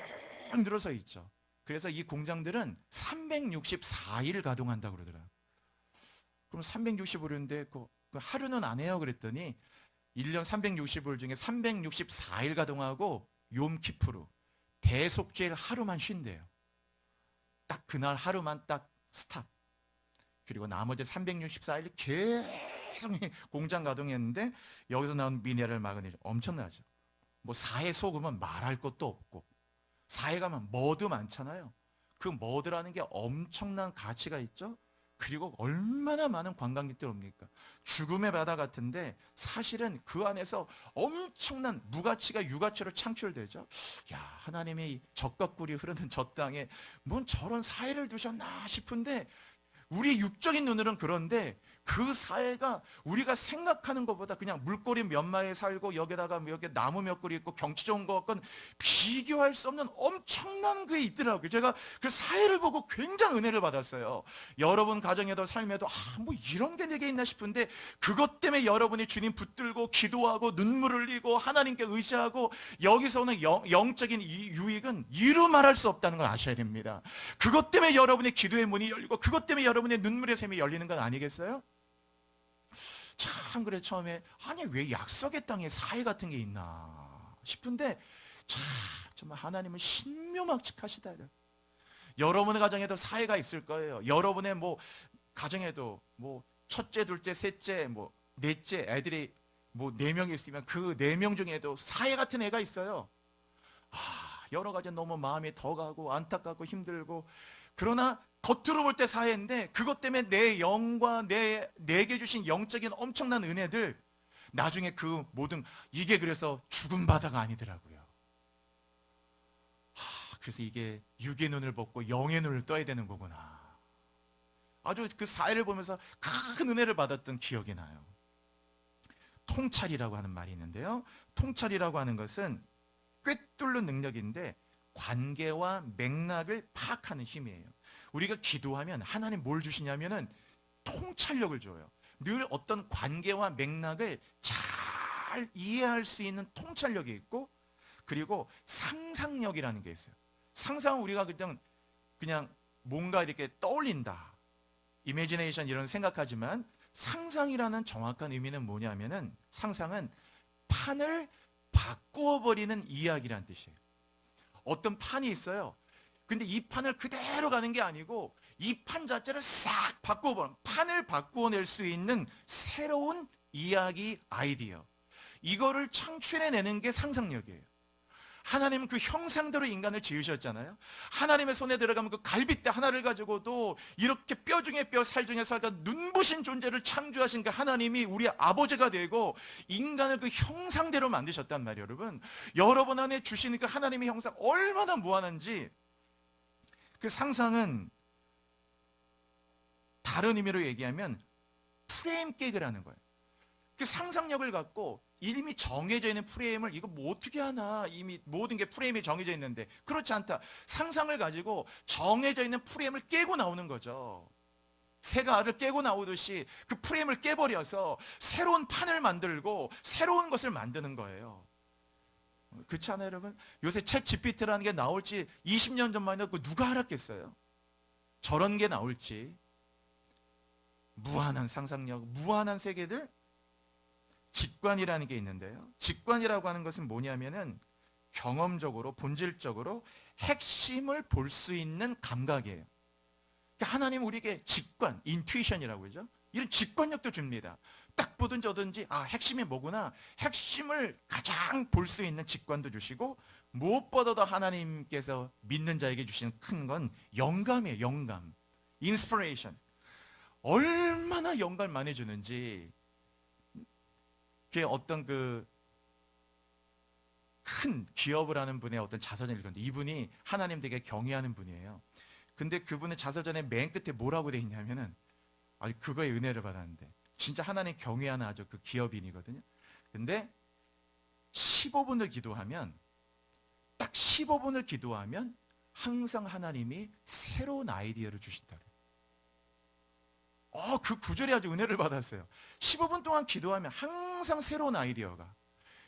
Speaker 2: 늘어서 있죠. 그래서 이 공장들은 364일 가동한다고 그러더라고요. 그럼 365일인데 그 하루는 안 해요 그랬더니 1년 365일 중에 364일 가동하고 욤키푸르 대속죄일 하루만 쉰대요. 딱 그날 하루만 딱 스탑. 그리고 나머지 364일 계속 공장 가동했는데 여기서 나온 미네랄 마그네슘 엄청나죠. 뭐 사해 소금은 말할 것도 없고, 사해 가면 머드 많잖아요. 그 머드라는 게 엄청난 가치가 있죠. 그리고 얼마나 많은 관광객들 옵니까? 죽음의 바다 같은데 사실은 그 안에서 엄청난 무가치가 유가치로 창출되죠. 야, 하나님이 젖과 꿀이 흐르는 저 땅에 뭔 저런 사해를 두셨나 싶은데, 우리 육적인 눈으로는 그런데 그 사해가 우리가 생각하는 것보다 그냥 물고기 몇 마리에 살고 여기다가 여기 나무 몇 그루 있고 경치 좋은 것과 비교할 수 없는 엄청난 게 있더라고요. 제가 그 사해를 보고 굉장히 은혜를 받았어요. 여러분 가정에도 삶에도 뭐 이런 게 내게 있나 싶은데, 그것 때문에 여러분이 주님 붙들고 기도하고 눈물 흘리고 하나님께 의지하고 여기서 오는 영적인 유익은 이루 말할 수 없다는 걸 아셔야 됩니다. 그것 때문에 여러분의 기도의 문이 열리고 그것 때문에 여러분의 눈물의 샘이 열리는 건 아니겠어요? 참 그래, 처음에 아니 왜 약속의 땅에 사해 같은 게 있나 싶은데, 참 정말 하나님은 신묘막측하시다. 여러분의 가정에도 사해가 있을 거예요. 여러분의 뭐 가정에도 뭐 첫째, 둘째, 셋째, 뭐 넷째 애들이 뭐 4명 있으면 그 4명 중에도 사해 같은 애가 있어요. 여러 가지 너무 마음이 더 가고 안타깝고 힘들고, 그러나 겉으로 볼 때 사해인데 그것 때문에 내 영과 내게 주신 영적인 엄청난 은혜들, 나중에 그 모든 이게 그래서 죽은 바다가 아니더라고요. 그래서 이게 육의 눈을 벗고 영의 눈을 떠야 되는 거구나. 아주 그 사해를 보면서 큰 은혜를 받았던 기억이 나요. 통찰이라고 하는 말이 있는데요. 통찰이라고 하는 것은 꿰뚫는 능력인데 관계와 맥락을 파악하는 힘이에요. 우리가 기도하면 하나님 뭘 주시냐면은 통찰력을 줘요. 늘 어떤 관계와 맥락을 잘 이해할 수 있는 통찰력이 있고, 그리고 상상력이라는 게 있어요. 상상은 우리가 그냥 뭔가 이렇게 떠올린다, 이미지네이션 이런 생각하지만, 상상이라는 정확한 의미는 뭐냐면은 상상은 판을 바꾸어 버리는 이야기란 뜻이에요. 어떤 판이 있어요. 근데 이 판을 그대로 가는 게 아니고 이 판 자체를 싹 바꾸어 버리는, 판을 바꾸어 낼 수 있는 새로운 이야기 아이디어. 이거를 창출해내는 게 상상력이에요. 하나님은 그 형상대로 인간을 지으셨잖아요. 하나님의 손에 들어가면 그 갈빗대 하나를 가지고도 이렇게 뼈 중에 뼈, 살 중에 살과 눈부신 존재를 창조하신 그 하나님이 우리 아버지가 되고 인간을 그 형상대로 만드셨단 말이에요. 여러분 안에 주시는 그 하나님의 형상 얼마나 무한한지, 그 상상은 다른 의미로 얘기하면 프레임 깨기라는 거예요. 그 상상력을 갖고 이미 정해져 있는 프레임을 이거 뭐 어떻게 하나, 이미 모든 게 프레임이 정해져 있는데, 그렇지 않다. 상상을 가지고 정해져 있는 프레임을 깨고 나오는 거죠. 새가 알을 깨고 나오듯이 그 프레임을 깨버려서 새로운 판을 만들고 새로운 것을 만드는 거예요. 그렇지 않아요, 여러분? 요새 챗 GPT라는 게 나올지 20년 전만 해도 누가 알았겠어요? 저런 게 나올지. 무한한 상상력, 무한한 세계들. 직관이라는 게 있는데요. 직관이라고 하는 것은 뭐냐면은 경험적으로, 본질적으로 핵심을 볼 수 있는 감각이에요. 그러니까 하나님은 우리에게 직관, 인투이션이라고 그러죠. 이런 직관력도 줍니다. 딱 보든지 어든지 핵심이 뭐구나, 핵심을 가장 볼 수 있는 직관도 주시고, 무엇보다도 하나님께서 믿는 자에게 주시는 큰 건 영감이에요. 영감, 인스피레이션. 얼마나 영감을 많이 주는지. 그게 어떤 그 큰 기업을 하는 분의 어떤 자서전을 읽었는데, 이분이 하나님 되게 경외하는 분이에요. 근데 그분의 자서전의 맨 끝에 뭐라고 돼 있냐면은, 그거에 은혜를 받았는데, 진짜 하나님 경외하는 아주 그 기업인이거든요. 근데 15분을 기도하면, 딱 15분을 기도하면 항상 하나님이 새로운 아이디어를 주신다. 그 구절이 아주 은혜를 받았어요. 15분 동안 기도하면 항상 새로운 아이디어가.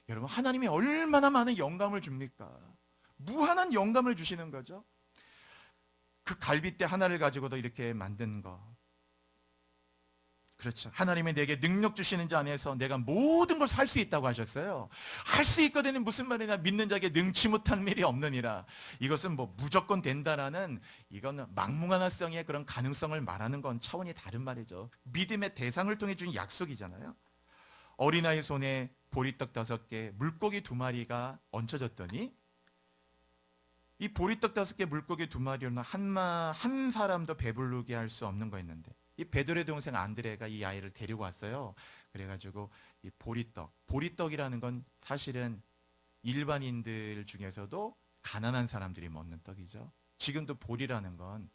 Speaker 2: 여러분, 하나님이 얼마나 많은 영감을 줍니까? 무한한 영감을 주시는 거죠. 그 갈빗대 하나를 가지고도 이렇게 만든 거. 그렇죠. 하나님이 내게 능력 주시는 자 안에서 내가 모든 걸 살 수 있다고 하셨어요. 할 수 있거든요. 무슨 말이냐? 믿는 자에게 능치 못한 일이 없느니라. 이것은 뭐 무조건 된다라는, 이거는 막무가내성의 그런 가능성을 말하는 건 차원이 다른 말이죠. 믿음의 대상을 통해 준 약속이잖아요. 어린아이 손에 보리떡 5개, 물고기 2마리가 얹혀졌더니, 이 보리떡 5개, 물고기 2마리로는 한 사람도 배부르게 할 수 없는 거였는데, 이 베드로의 동생 안드레가 이 아이를 데리고 왔어요. 그래가지고 이 보리떡이라는 건 사실은 일반인들 중에서도 가난한 사람들이 먹는 떡이죠. 지금도 보리라는 건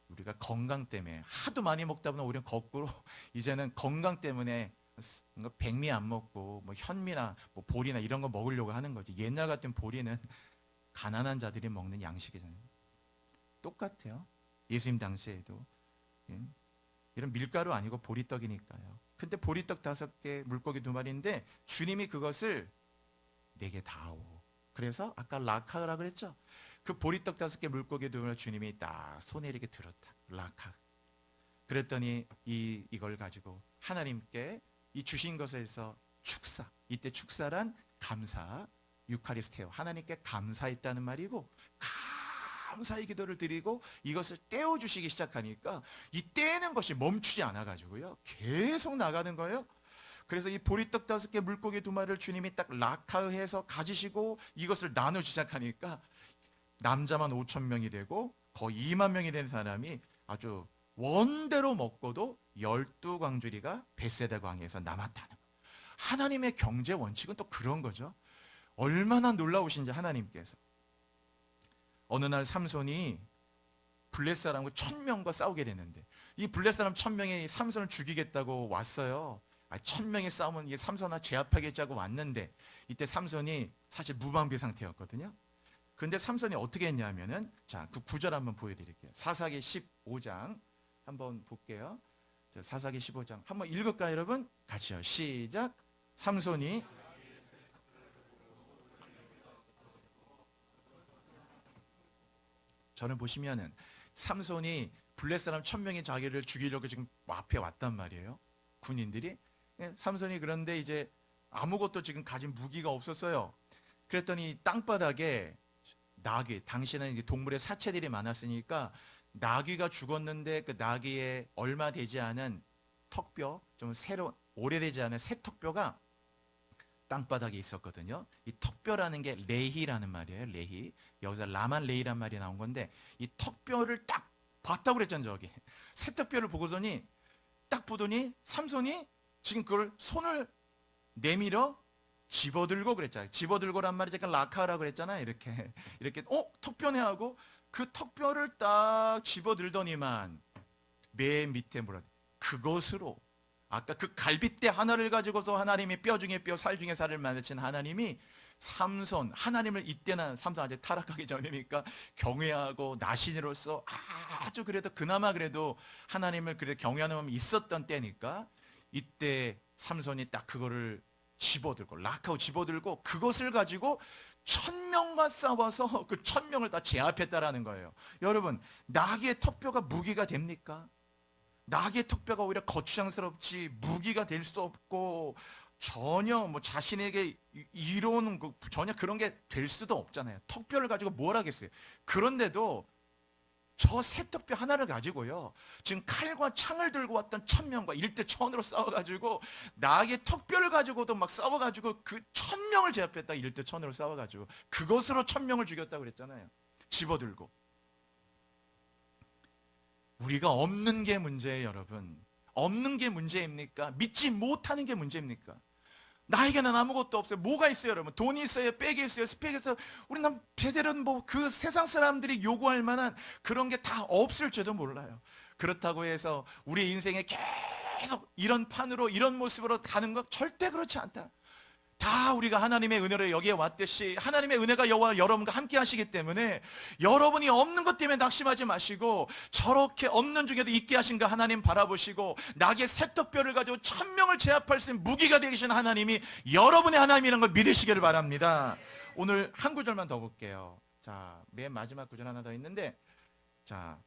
Speaker 2: 우리가 건강 때문에 하도 많이 먹다 보면 우리는 거꾸로 이제는 건강 때문에 백미 안 먹고 뭐 현미나 뭐 보리나 이런 거 먹으려고 하는 거지. 옛날 같은 보리는 가난한 자들이 먹는 양식이잖아요. 똑같아요. 예수님 당시에도. 이런 밀가루 아니고 보리떡이니까요. 근데 보리떡 5개, 물고기 2마리인데 주님이 그것을 내게 다오. 그래서 아까 라카라 그랬죠? 그 보리떡 5개, 물고기 2마리 주님이 딱 손에 이렇게 들었다. 라카. 그랬더니 이걸 가지고 하나님께 이 주신 것에서 축사. 이때 축사란 감사, 유카리스테오. 하나님께 감사했다는 말이고, 감사의 기도를 드리고 이것을 떼어주시기 시작하니까 이 떼는 것이 멈추지 않아가지고요, 계속 나가는 거예요. 그래서 이 보리떡 5개, 물고기 2마리를 주님이 딱 라카해서 가지시고 이것을 나누기 시작하니까 남자만 5,000명이 되고 거의 2만 명이 된 사람이 아주 원대로 먹고도 12광주리가 벳세다 광야에서 남았다는 거예요. 하나님의 경제 원칙은 또 그런 거죠. 얼마나 놀라우신지 하나님께서. 어느 날 삼손이 블레 사람과 1,000명과 싸우게 되는데, 이 블레 사람 1,000명이 삼손을 죽이겠다고 왔어요. 1,000명의 싸움은 이게 삼손아 제압하겠지 하고 왔는데, 이때 삼손이 사실 무방비 상태였거든요. 근데 삼손이 어떻게 했냐면은, 자, 그 구절 한번 보여드릴게요. 사사기 15장 한번 볼게요. 자, 사사기 15장 한번 읽을까요, 여러분? 같이요. 시작. 삼손이 저는 보시면은 삼손이 블레 사람 1,000명의 자기를 죽이려고 지금 앞에 왔단 말이에요. 군인들이. 삼손이 그런데 이제 아무것도 지금 가진 무기가 없었어요. 그랬더니 땅바닥에 나귀, 당시에는 이제 동물의 사체들이 많았으니까 나귀가 죽었는데 그 나귀에 얼마 되지 않은 턱뼈, 좀 오래되지 않은 새 턱뼈가 땅바닥에 있었거든요. 이 턱뼈라는 게 레히라는 말이에요. 레히. 여기서 라만 레히란 말이 나온 건데 이 턱뼈를 딱 봤다고 그랬잖아요. 저기 새턱뼈를 보고서니 딱 보더니 삼손이 지금 그걸 손을 내밀어 집어들고 그랬잖아요. 집어들고란 말이 잠깐 라카라고 그랬잖아요. 이렇게 턱뼈네 하고 그 턱뼈를 딱 집어들더니만 맨 밑에 뭐라 그것으로 아까 그 갈빗대 하나를 가지고서 하나님이 뼈 중에 뼈, 살 중에 살을 만드신 하나님이 삼손, 하나님을 이때는 삼손 아직 타락하기 전이니까 경외하고 나신으로서 아주 그래도 그나마 그래도 하나님을 그래도 경외하는 마음이 있었던 때니까 이때 삼손이 딱 그거를 집어들고 락하고 집어들고 그것을 가지고 1000명과 싸워서 그 1000명을 다 제압했다라는 거예요. 여러분, 낙의 턱뼈가 무기가 됩니까? 낙의 턱뼈가 오히려 거추장스럽지 무기가 될 수 없고 전혀 뭐 자신에게 이로운 전혀 그런 게 될 수도 없잖아요. 턱뼈를 가지고 뭘 하겠어요. 그런데도 저 새턱뼈 하나를 가지고요 지금 칼과 창을 들고 왔던 1000명과 일대천으로 싸워가지고 낙의 턱뼈를 가지고도 막 싸워가지고 그 1000명을 제압했다. 일대천으로 싸워가지고 그것으로 1000명을 죽였다고 그랬잖아요. 집어들고. 우리가 없는 게 문제예요. 여러분, 없는 게 문제입니까? 믿지 못하는 게 문제입니까? 나에게는 아무것도 없어요. 뭐가 있어요, 여러분? 돈이 있어요, 백이 있어요, 스펙이 있어요. 우리는 제대로는 뭐 그 세상 사람들이 요구할 만한 그런 게 다 없을지도 몰라요. 그렇다고 해서 우리 인생에 계속 이런 판으로 이런 모습으로 가는 것 절대 그렇지 않다. 다 우리가 하나님의 은혜로 여기에 왔듯이 하나님의 은혜가 여호와 여러분과 함께 하시기 때문에 여러분이 없는 것 때문에 낙심하지 마시고 저렇게 없는 중에도 있게 하신 그 하나님 바라보시고 낙의 새턱뼈를 가지고 1000명을 제압할 수 있는 무기가 되신 하나님이 여러분의 하나님이라는 걸 믿으시기를 바랍니다. 오늘 한 구절만 더 볼게요. 자, 맨 마지막 구절 하나 더 있는데, 자,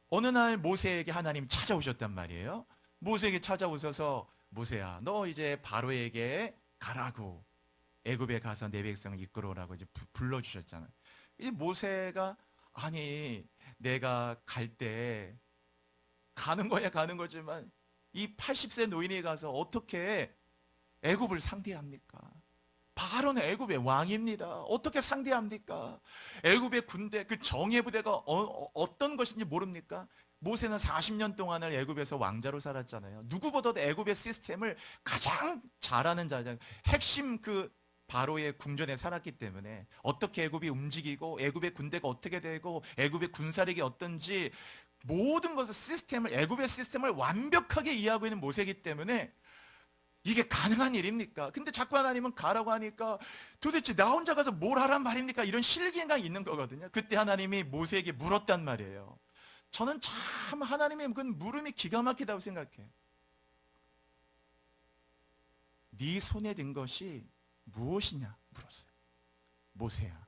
Speaker 2: 어느 날 모세에게 하나님 찾아오셨단 말이에요. 모세에게 찾아오셔서 모세야, 너 이제 바로에게 가라고 애굽에 가서 내 백성을 이끌어오라고 이제 불러주셨잖아요. 이 모세가 아니 내가 갈 때 가는 거야 가는 거지만 이 80세 노인이 가서 어떻게 애굽을 상대합니까? 바로는 애굽의 왕입니다. 어떻게 상대합니까? 애굽의 군대 그 정예 부대가 어떤 것인지 모릅니까? 모세는 40년 동안을 애굽에서 왕자로 살았잖아요. 누구보다도 애굽의 시스템을 가장 잘하는 자잖아요. 핵심 그 바로의 궁전에 살았기 때문에 어떻게 애굽이 움직이고 애굽의 군대가 어떻게 되고 애굽의 군사력이 어떤지 모든 것을 시스템을 애굽의 시스템을 완벽하게 이해하고 있는 모세이기 때문에 이게 가능한 일입니까? 근데 자꾸 하나님은 가라고 하니까 도대체 나 혼자 가서 뭘 하란 말입니까? 이런 실기가 있는 거거든요. 그때 하나님이 모세에게 물었단 말이에요. 저는 참 하나님의 그 물음이 기가 막히다고 생각해요. 네 손에 든 것이 무엇이냐 물었어요. 모세야,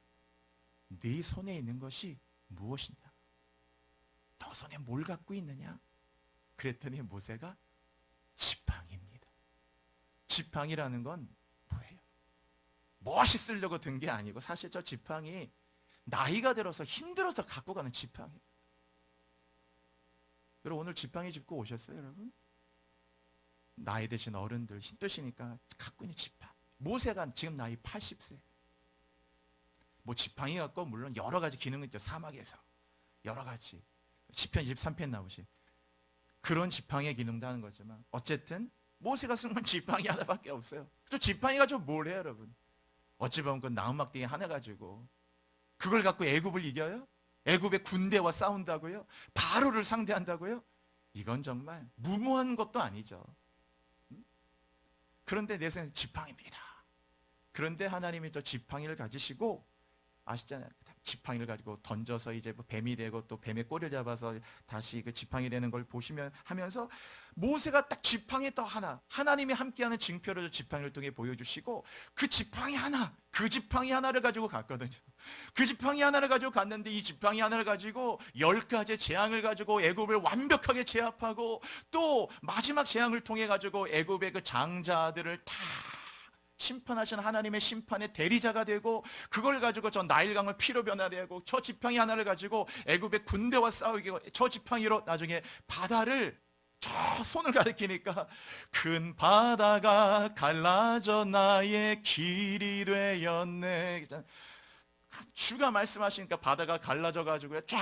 Speaker 2: 네 손에 있는 것이 무엇이냐? 너 손에 뭘 갖고 있느냐? 그랬더니 모세가 지팡이입니다. 지팡이라는 건 뭐예요? 무엇이 쓰려고 든 게 아니고 사실 저 지팡이 나이가 들어서 힘들어서 갖고 가는 지팡이. 여러분 오늘 지팡이 짚고 오셨어요, 여러분? 나이 드신 어른들 힘드시니까 갖고 있는 지팡이. 모세가 지금 나이 80세. 뭐 지팡이 갖고 물론 여러 가지 기능이 있죠. 사막에서 여러 가지 시편 23편 나오시 그런 지팡이의 기능도 하는 거지만 어쨌든 모세가 쓴 건 지팡이 하나밖에 없어요. 또 지팡이 가지고 뭘 해요, 여러분? 어찌 보면 그 나무막대기 하나 가지고 그걸 갖고 애굽을 이겨요? 애굽의 군대와 싸운다고요? 바로를 상대한다고요? 이건 정말 무모한 것도 아니죠. 그런데 내 손에 지팡이입니다. 그런데 하나님이 저 지팡이를 가지시고 아시잖아요. 지팡이를 가지고 던져서 이제 뱀이 되고 또 뱀의 꼬리를 잡아서 다시 그 지팡이 되는 걸 보시면 하면서 모세가 딱 지팡이 또 하나 하나님이 함께하는 징표를 지팡이를 통해 보여주시고 그 지팡이 하나를 가지고 갔거든요. 그 지팡이 하나를 가지고 갔는데 이 지팡이 하나를 가지고 10가지 재앙을 가지고 애굽을 완벽하게 제압하고 또 마지막 재앙을 통해 가지고 애굽의 그 장자들을 다 심판하신 하나님의 심판의 대리자가 되고 그걸 가지고 저 나일강을 피로 변화되고 저 지팡이 하나를 가지고 애굽의 군대와 싸우게 저 지팡이로 나중에 바다를 저 손을 가리키니까 큰 바다가 갈라져 나의 길이 되었네. 주가 말씀하시니까 바다가 갈라져 가지고요, 쫙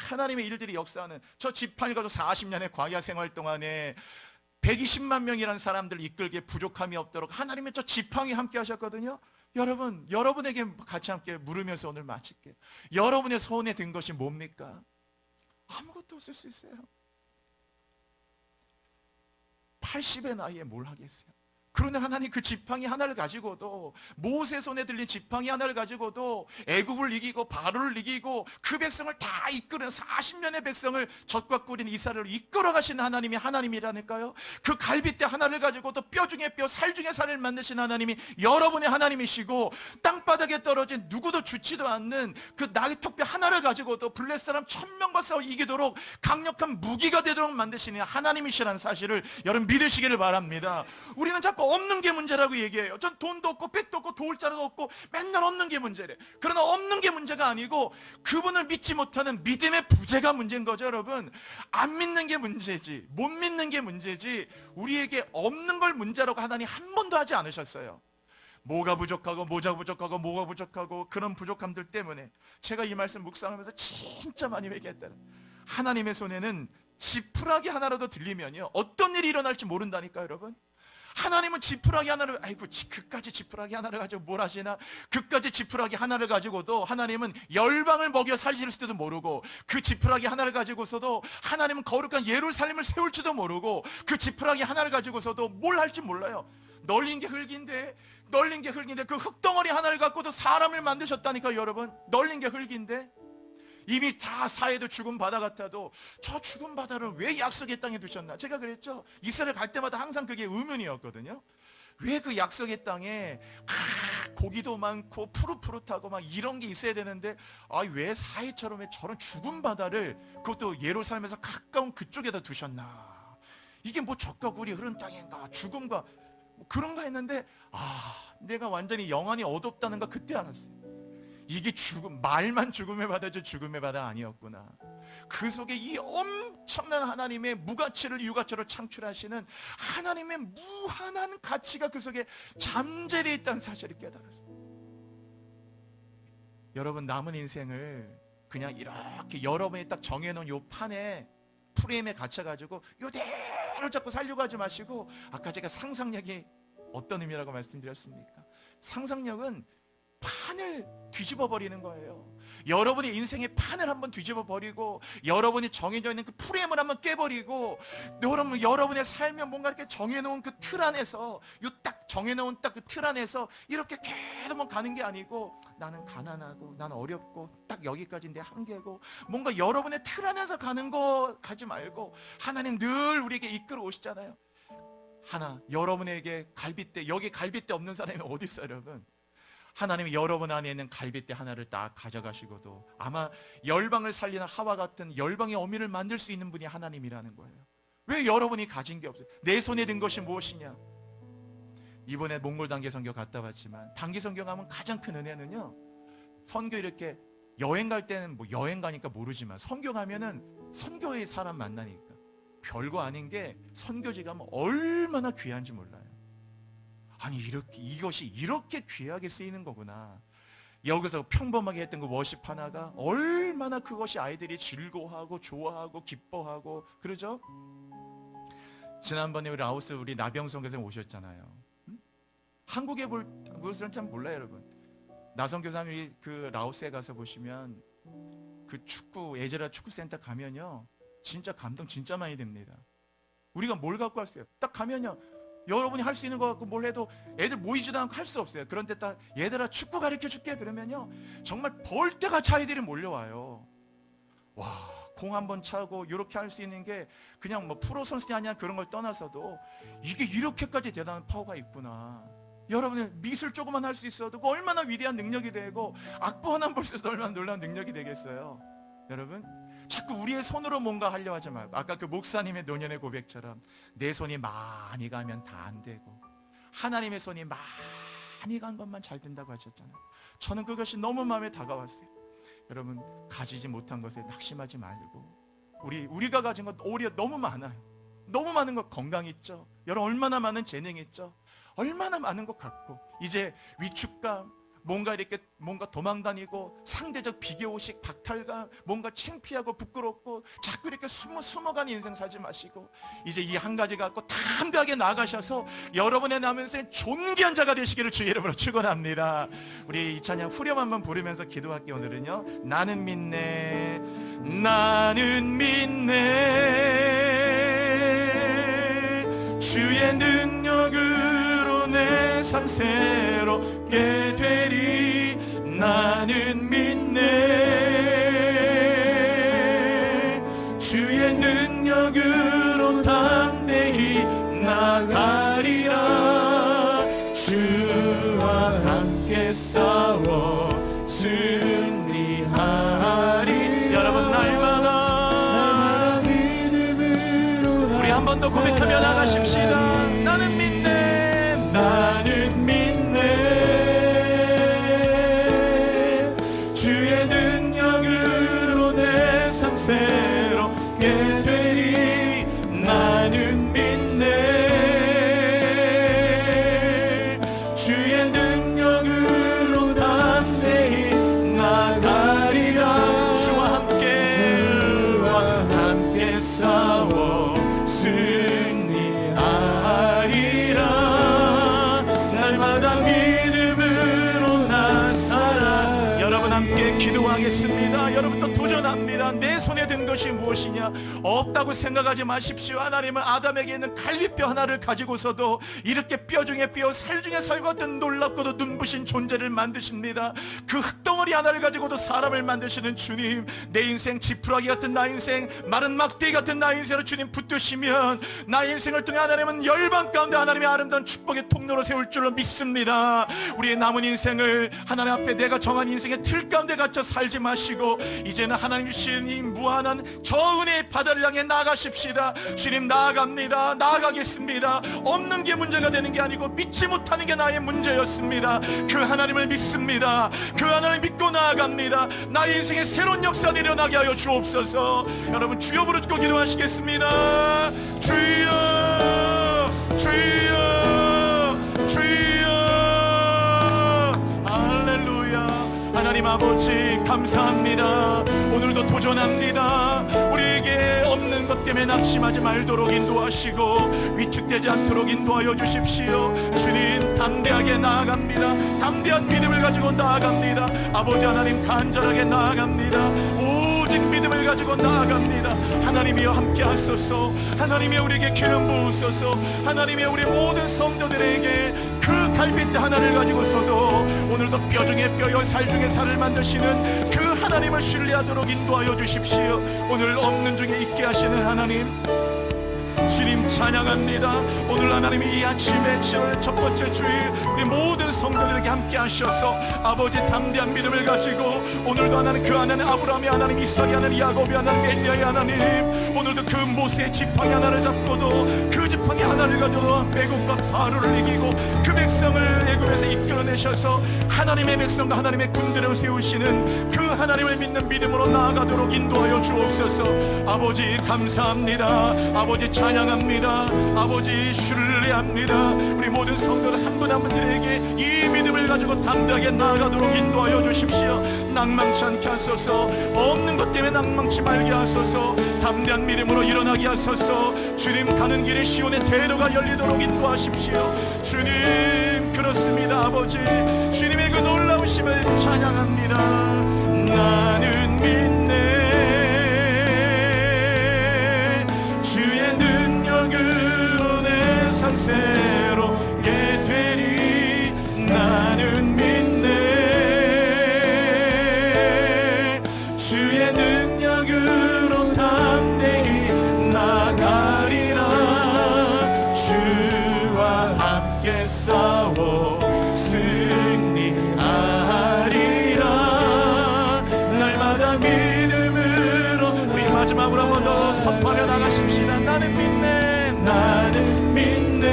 Speaker 2: 하나님의 일들이 역사하는 저 지팡이 가지고 40년의 광야 생활 동안에 120만 명이라는 사람들 이끌기에 부족함이 없도록 하나님의 저 지팡이 함께 하셨거든요. 여러분, 여러분에게 같이 함께 물으면서 오늘 마칠게요. 여러분의 손에 든 것이 뭡니까? 아무것도 없을 수 있어요. 80의 나이에 뭘 하겠어요? 그런데 하나님 그 지팡이 하나를 가지고도, 모세 손에 들린 지팡이 하나를 가지고도 애굽을 이기고 바로를 이기고 그 백성을 다 이끄는 40년의 백성을 젖과 꿀인 이스라엘을 이끌어 가신 하나님이 하나님이라니까요. 그 갈빗대 하나를 가지고도 뼈 중에 뼈, 살 중에 살을 만드신 하나님이 여러분의 하나님이시고, 땅바닥에 떨어진 누구도 주지도 않는 그 나귀 턱뼈 하나를 가지고도 블레 사람 1000명과 싸워 이기도록 강력한 무기가 되도록 만드시는 하나님이시라는 사실을 여러분 믿으시기를 바랍니다. 우리는 자꾸 없는 게 문제라고 얘기해요. 전 돈도 없고 백도 없고 도울 자료도 없고 맨날 없는 게 문제래. 그러나 없는 게 문제가 아니고 그분을 믿지 못하는 믿음의 부재가 문제인 거죠. 여러분, 안 믿는 게 문제지, 못 믿는 게 문제지, 우리에게 없는 걸 문제라고 하나님 한 번도 하지 않으셨어요. 뭐가 부족하고 뭐가 부족하고 그런 부족함들 때문에 제가 이 말씀 묵상하면서 진짜 많이 얘기했다. 하나님의 손에는 지푸라기 하나라도 들리면요, 어떤 일이 일어날지 모른다니까요. 여러분, 하나님은 지푸라기 하나를, 아이고 그까지 지푸라기 하나를 가지고 뭘 하시나, 그까지 지푸라기 하나를 가지고도 하나님은 열방을 먹여 살릴 수도 모르고, 그 지푸라기 하나를 가지고서도 하나님은 거룩한 예루살렘을 세울지도 모르고, 그 지푸라기 하나를 가지고서도 뭘 할지 몰라요. 널린 게 흙인데 그 흙덩어리 하나를 갖고도 사람을 만드셨다니까. 여러분, 널린 게 흙인데 이미 다 사해도 죽은 바다 같아도 저 죽은 바다를 왜 약속의 땅에 두셨나? 제가 그랬죠. 이스라엘 갈 때마다 항상 그게 의문이었거든요. 왜 그 약속의 땅에 고기도 많고 푸릇푸릇하고 막 이런 게 있어야 되는데, 왜 사해처럼 왜 저런 죽은 바다를, 그것도 예루살렘에서 가까운 그쪽에다 두셨나? 이게 뭐 젖과 꿀이 흐른 땅인가, 죽음과 뭐 그런가 했는데, 내가 완전히 영안이 어둡다는 거 그때 알았어요. 이게 죽음, 말만 죽음의 바다죠, 죽음의 바다 아니었구나. 그 속에 이 엄청난 하나님의 무가치를 유가치로 창출하시는 하나님의 무한한 가치가 그 속에 잠재되어 있다는 사실을 깨달았어요. 여러분, 남은 인생을 그냥 이렇게 여러분이 딱 정해놓은 요 판에, 프레임에 갇혀가지고 요대로 자꾸 살려고 하지 마시고, 아까 제가 상상력이 어떤 의미라고 말씀드렸습니까? 상상력은 판을 뒤집어 버리는 거예요. 여러분의 인생의 판을 한번 뒤집어 버리고, 여러분이 정해져 있는 그 프레임을 한번 깨버리고, 여러분의 삶에 뭔가 이렇게 정해놓은 그 틀 안에서, 요 딱 정해놓은 딱 그 틀 안에서 이렇게 계속 가는 게 아니고, 나는 가난하고 나는 어렵고 딱 여기까지 내 한계고, 뭔가 여러분의 틀 안에서 가는 거 가지 말고, 하나님 늘 우리에게 이끌어 오시잖아요. 하나, 여러분에게 갈빗대, 여기 갈빗대 없는 사람이 어디 있어요, 여러분? 하나님이 여러분 안에 있는 갈빗대 하나를 딱 가져가시고도 아마 열방을 살리는 하와 같은 열방의 어미를 만들 수 있는 분이 하나님이라는 거예요. 왜 여러분이 가진 게 없어요? 내 손에 든 것이 무엇이냐? 이번에 몽골 단기 선교 갔다 왔지만, 단기 선교 가면 가장 큰 은혜는요, 선교 이렇게 여행 갈 때는 뭐 여행 가니까 모르지만, 선교 가면은 선교의 사람 만나니까 별거 아닌 게, 선교지 가면 얼마나 귀한지 몰라요. 아니, 이것이 이렇게 귀하게 쓰이는 거구나. 여기서 평범하게 했던 그 워십 하나가 얼마나 그것이 아이들이 즐거워하고 좋아하고 기뻐하고 그러죠? 지난번에 우리 라오스 우리 나병성 교사님 오셨잖아요. 한국에 볼 그것은 참 몰라요, 여러분. 나성 교사님이 그 라오스에 가서 보시면 그 에제라 축구센터 가면요, 진짜 감동 진짜 많이 됩니다. 우리가 뭘 갖고 왔어요? 딱 가면요, 여러분이 할 수 있는 거 갖고 뭘 해도 애들 모이지도 않고 할 수 없어요. 그런데 딱 얘들아 축구 가르쳐 줄게 그러면요, 정말 벌떼같이 아이들이 몰려와요. 와, 공 한번 차고 이렇게 할 수 있는 게 그냥 뭐 프로 선수냐 아니냐 그런 걸 떠나서도 이게 이렇게까지 대단한 파워가 있구나. 여러분의 미술 조금만 할 수 있어도 그 얼마나 위대한 능력이 되고, 악보 하나 볼 수 있어도 얼마나 놀라운 능력이 되겠어요. 여러분, 자꾸 우리의 손으로 뭔가 하려 하지 말고, 아까 그 목사님의 노년의 고백처럼 내 손이 많이 가면 다 안 되고, 하나님의 손이 많이 간 것만 잘 된다고 하셨잖아요. 저는 그것이 너무 마음에 다가왔어요. 여러분, 가지지 못한 것에 낙심하지 말고, 우리가 가진 것 오히려 너무 많아요. 너무 많은 것, 건강 있죠. 여러분 얼마나 많은 재능 있죠. 얼마나 많은 것 같고 이제 위축감, 뭔가 도망다니고 상대적 비교의식, 박탈감, 뭔가 창피하고 부끄럽고 자꾸 이렇게 숨어가는 인생 살지 마시고 이제 이 한 가지 갖고 담대하게 나가셔서 여러분의 남은 인생 존귀한 자가 되시기를 주의 이름으로 축원합니다. 우리 이 찬양 후렴 한번 부르면서 기도할게요. 오늘은요, 나는 믿네, 나는 믿네, 주의 능력으로 내 삶 새롭게 되리. 나는 믿네, 주의 능력으로 담대히 나가리라. 주와 함께 싸워 승리하리. 여러분 날마다 우리 한 번 더 고백하며 나가십시다. 나는 믿네, 나는 믿네, 주의 능력으로 내 삶 새롭게 되리. 나는 믿네, 주의 능력으로 담대히 나가리라. 주와 함께 싸워 승리하리라. 날마다 믿음으로 나 살아. 여러분 함께 기도하겠습니다. 여러분 또 도전합니다. 내 손에 든 것이 무엇이냐? 없다고 생각하지 마십시오. 하나님은 아담에게 있는 갈비뼈 하나를 가지고서도 이렇게 뼈 중에 뼈, 살 중에 살 같은 놀랍고도 눈부신 존재를 만드십니다. 그 흙덩어리 하나를 가지고도 사람을 만드시는 주님, 내 인생 지푸라기 같은 나 인생, 마른 막대기 같은 나 인생을 주님 붙드시면 나의 인생을 통해 하나님은 열방 가운데 하나님의 아름다운 축복의 통로로 세울 줄로 믿습니다. 우리의 남은 인생을 하나님 앞에 내가 정한 인생의 틀 가운데 갇혀 살지 마시고 이제는 하나님 주신 이 무한한 저 은혜의 바다를 향해 나가십시다. 주님 나아갑니다. 나아가겠습니다. 없는 게 문제가 되는 게 아니고 믿지 못하는 게 나의 문제였습니다. 그 하나님을 믿습니다. 그 하나님을 믿고 나아갑니다. 나의 인생에 새로운 역사가 일어나게 하여 주옵소서. 여러분 주여 부르짖고 기도하시겠습니다. 주여, 주여, 주여. 할렐루야. 하나님 아버지 감사합니다. 오늘도 도전합니다. 우리에게 없는 것 때문에 낙심하지 말도록 인도하시고 위축되지 않도록 인도하여 주십시오. 주님 담대하게 나아갑니다. 담대한 믿음을 가지고 나아갑니다. 아버지 하나님 간절하게 나아갑니다. 오직 믿음을 가지고 나아갑니다. 하나님이여 함께 하소서. 하나님이여 우리에게 기름 부으소서. 하나님이여 우리 모든 성도들에게 그 갈빗대 하나를 가지고서도 오늘도 뼈 중에 뼈요 살 중에 살을 만드시는 그 하나님을 신뢰하도록 인도하여 주십시오. 오늘 없는 중에 있게 하시는 하나님 주님 찬양합니다. 오늘 하나님이 이 아침에 7월 첫 번째 주일 우리 모든 성도들에게 함께 하셔서 아버지 담대한 믿음을 가지고 오늘도 하나님 그 하나님 아브라함의 하나님, 이삭의 하나님, 야곱의 하나님, 엘리야의 하나님, 오늘도 그 모세의 지팡이 하나를 잡고도 그 지팡이 하나를 가지고 애국과 바로를 이기고 그 백성을 애굽에서 이끌어내셔서 하나님의 백성과 하나님의 군대를 세우시는 그 하나님을 믿는 믿음으로 나아가도록 인도하여 주옵소서. 아버지 감사합니다. 아버지 찬양합니다. 아버지 신뢰합니다. 우리 모든 성도들 한 분 한 분들에게 이 믿음을 가지고 담대하게 나아가도록 인도하여 주십시오. 낭망치 않게 하소서. 없는 것 때문에 낭망치 말게 하소서. 담대한 믿음으로 일어나게 하소서. 주님 가는 길에 시온의 대로가 열리도록 인도하십시오. 주님 그렇습니다. 아버지 주님의 그 놀라우심을 찬양합니다. 나는 믿네, 주의 능력으로 내 삶 새롭게 되리. 나는 믿네, 주의 능력으로 담대히 나가리라. 주와 함께 싸워 승리하리라. 날마다 믿음으로 우리 마지막으로 한 번 더 선포하며 나가십시다. 나는 믿네, 나는 믿네,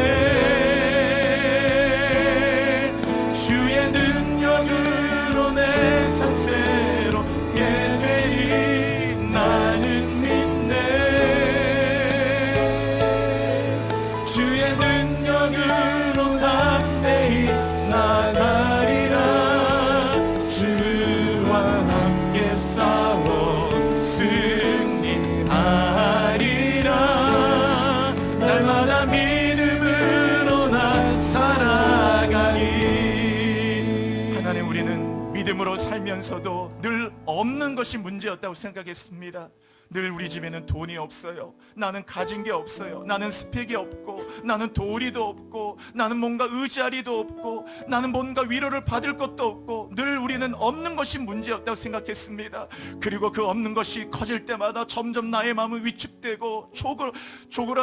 Speaker 2: 주의 능력으로 내 삶 새롭게 되리. 나는 믿네, 알면서도 늘 없는 것이 문제였다고 생각했습니다. 늘 우리 집에는 돈이 없어요. 나는 가진 게 없어요. 나는 스펙이 없고, 나는 도리도 없고, 나는 뭔가 의지하리도 없고, 나는 뭔가 위로를 받을 것도 없고, 늘 우리는 없는 것이 문제였다고 생각했습니다. 그리고 그 없는 것이 커질 때마다 점점 나의 마음은 위축되고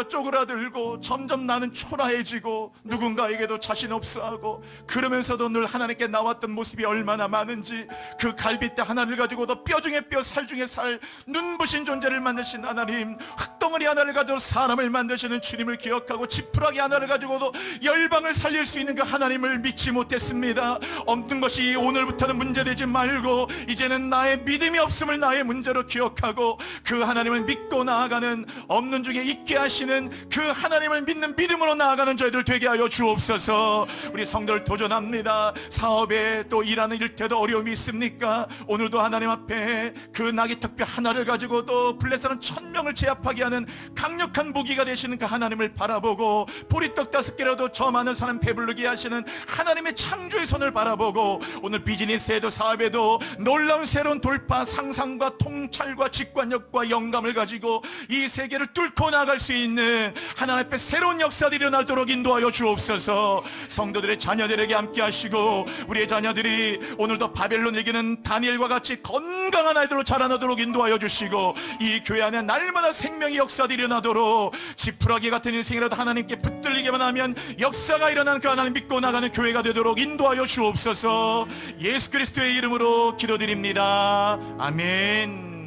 Speaker 2: 쪼그라들고 점점 나는 초라해지고 누군가에게도 자신 없어하고, 그러면서도 늘 하나님께 나왔던 모습이 얼마나 많은지, 그 갈빗대 하나를 가지고도 뼈 중에 뼈, 살 중에 살, 눈부신 존재를 만드신 하나님, 흙덩어리 하나를 가지고 사람을 만드시는 주님을 기억하고, 지푸라기 하나를 가지고도 열방을 살릴 수 있는 그 하나님을 믿지 못했습니다. 없는 것이 오늘부터는 문제되지 말고, 이제는 나의 믿음이 없음을 나의 문제로 기억하고, 그 하나님을 믿고 나아가는, 없는 중에 있게 하시는 그 하나님을 믿는 믿음으로 나아가는 저희들 되게 하여 주옵소서. 우리 성도들 도전합니다. 사업에 또 일하는 일태도 어려움이 있습니까? 오늘도 하나님 앞에 그 나귀 턱뼈 하나를 가지고도 블레셋은 1000명을 제압하게 하는 강력한 무기가 되시는 그 하나님을 바라보고, 보리떡 5개라도 저 많은 사람 배부르게 하시는 하나님의 창조의 손을 바라보고, 오늘 비즈니스에도 사업에도 놀라운 새로운 돌파, 상상과 통찰과 직관력과 영감을 가지고 이 세계를 뚫고 나갈 수 있는 하나님 앞에 새로운 역사들이 일어나도록 인도하여 주옵소서. 성도들의 자녀들에게 함께 하시고, 우리의 자녀들이 오늘도 바벨론 이기는 다니엘과 같이 건강한 아이들로 자라나도록 인도하여 주시고, 이 교회 안에 날마다 생명의 역사들이 일어나도록, 지푸라기 같은 인생이라도 하나님께 붙들리기만 하면 역사가 일어나는 그 하나님 믿고 나가는 교회가 되도록 인도하여 주옵소서. 예수 그리스도의 이름으로 기도드립니다. 아멘.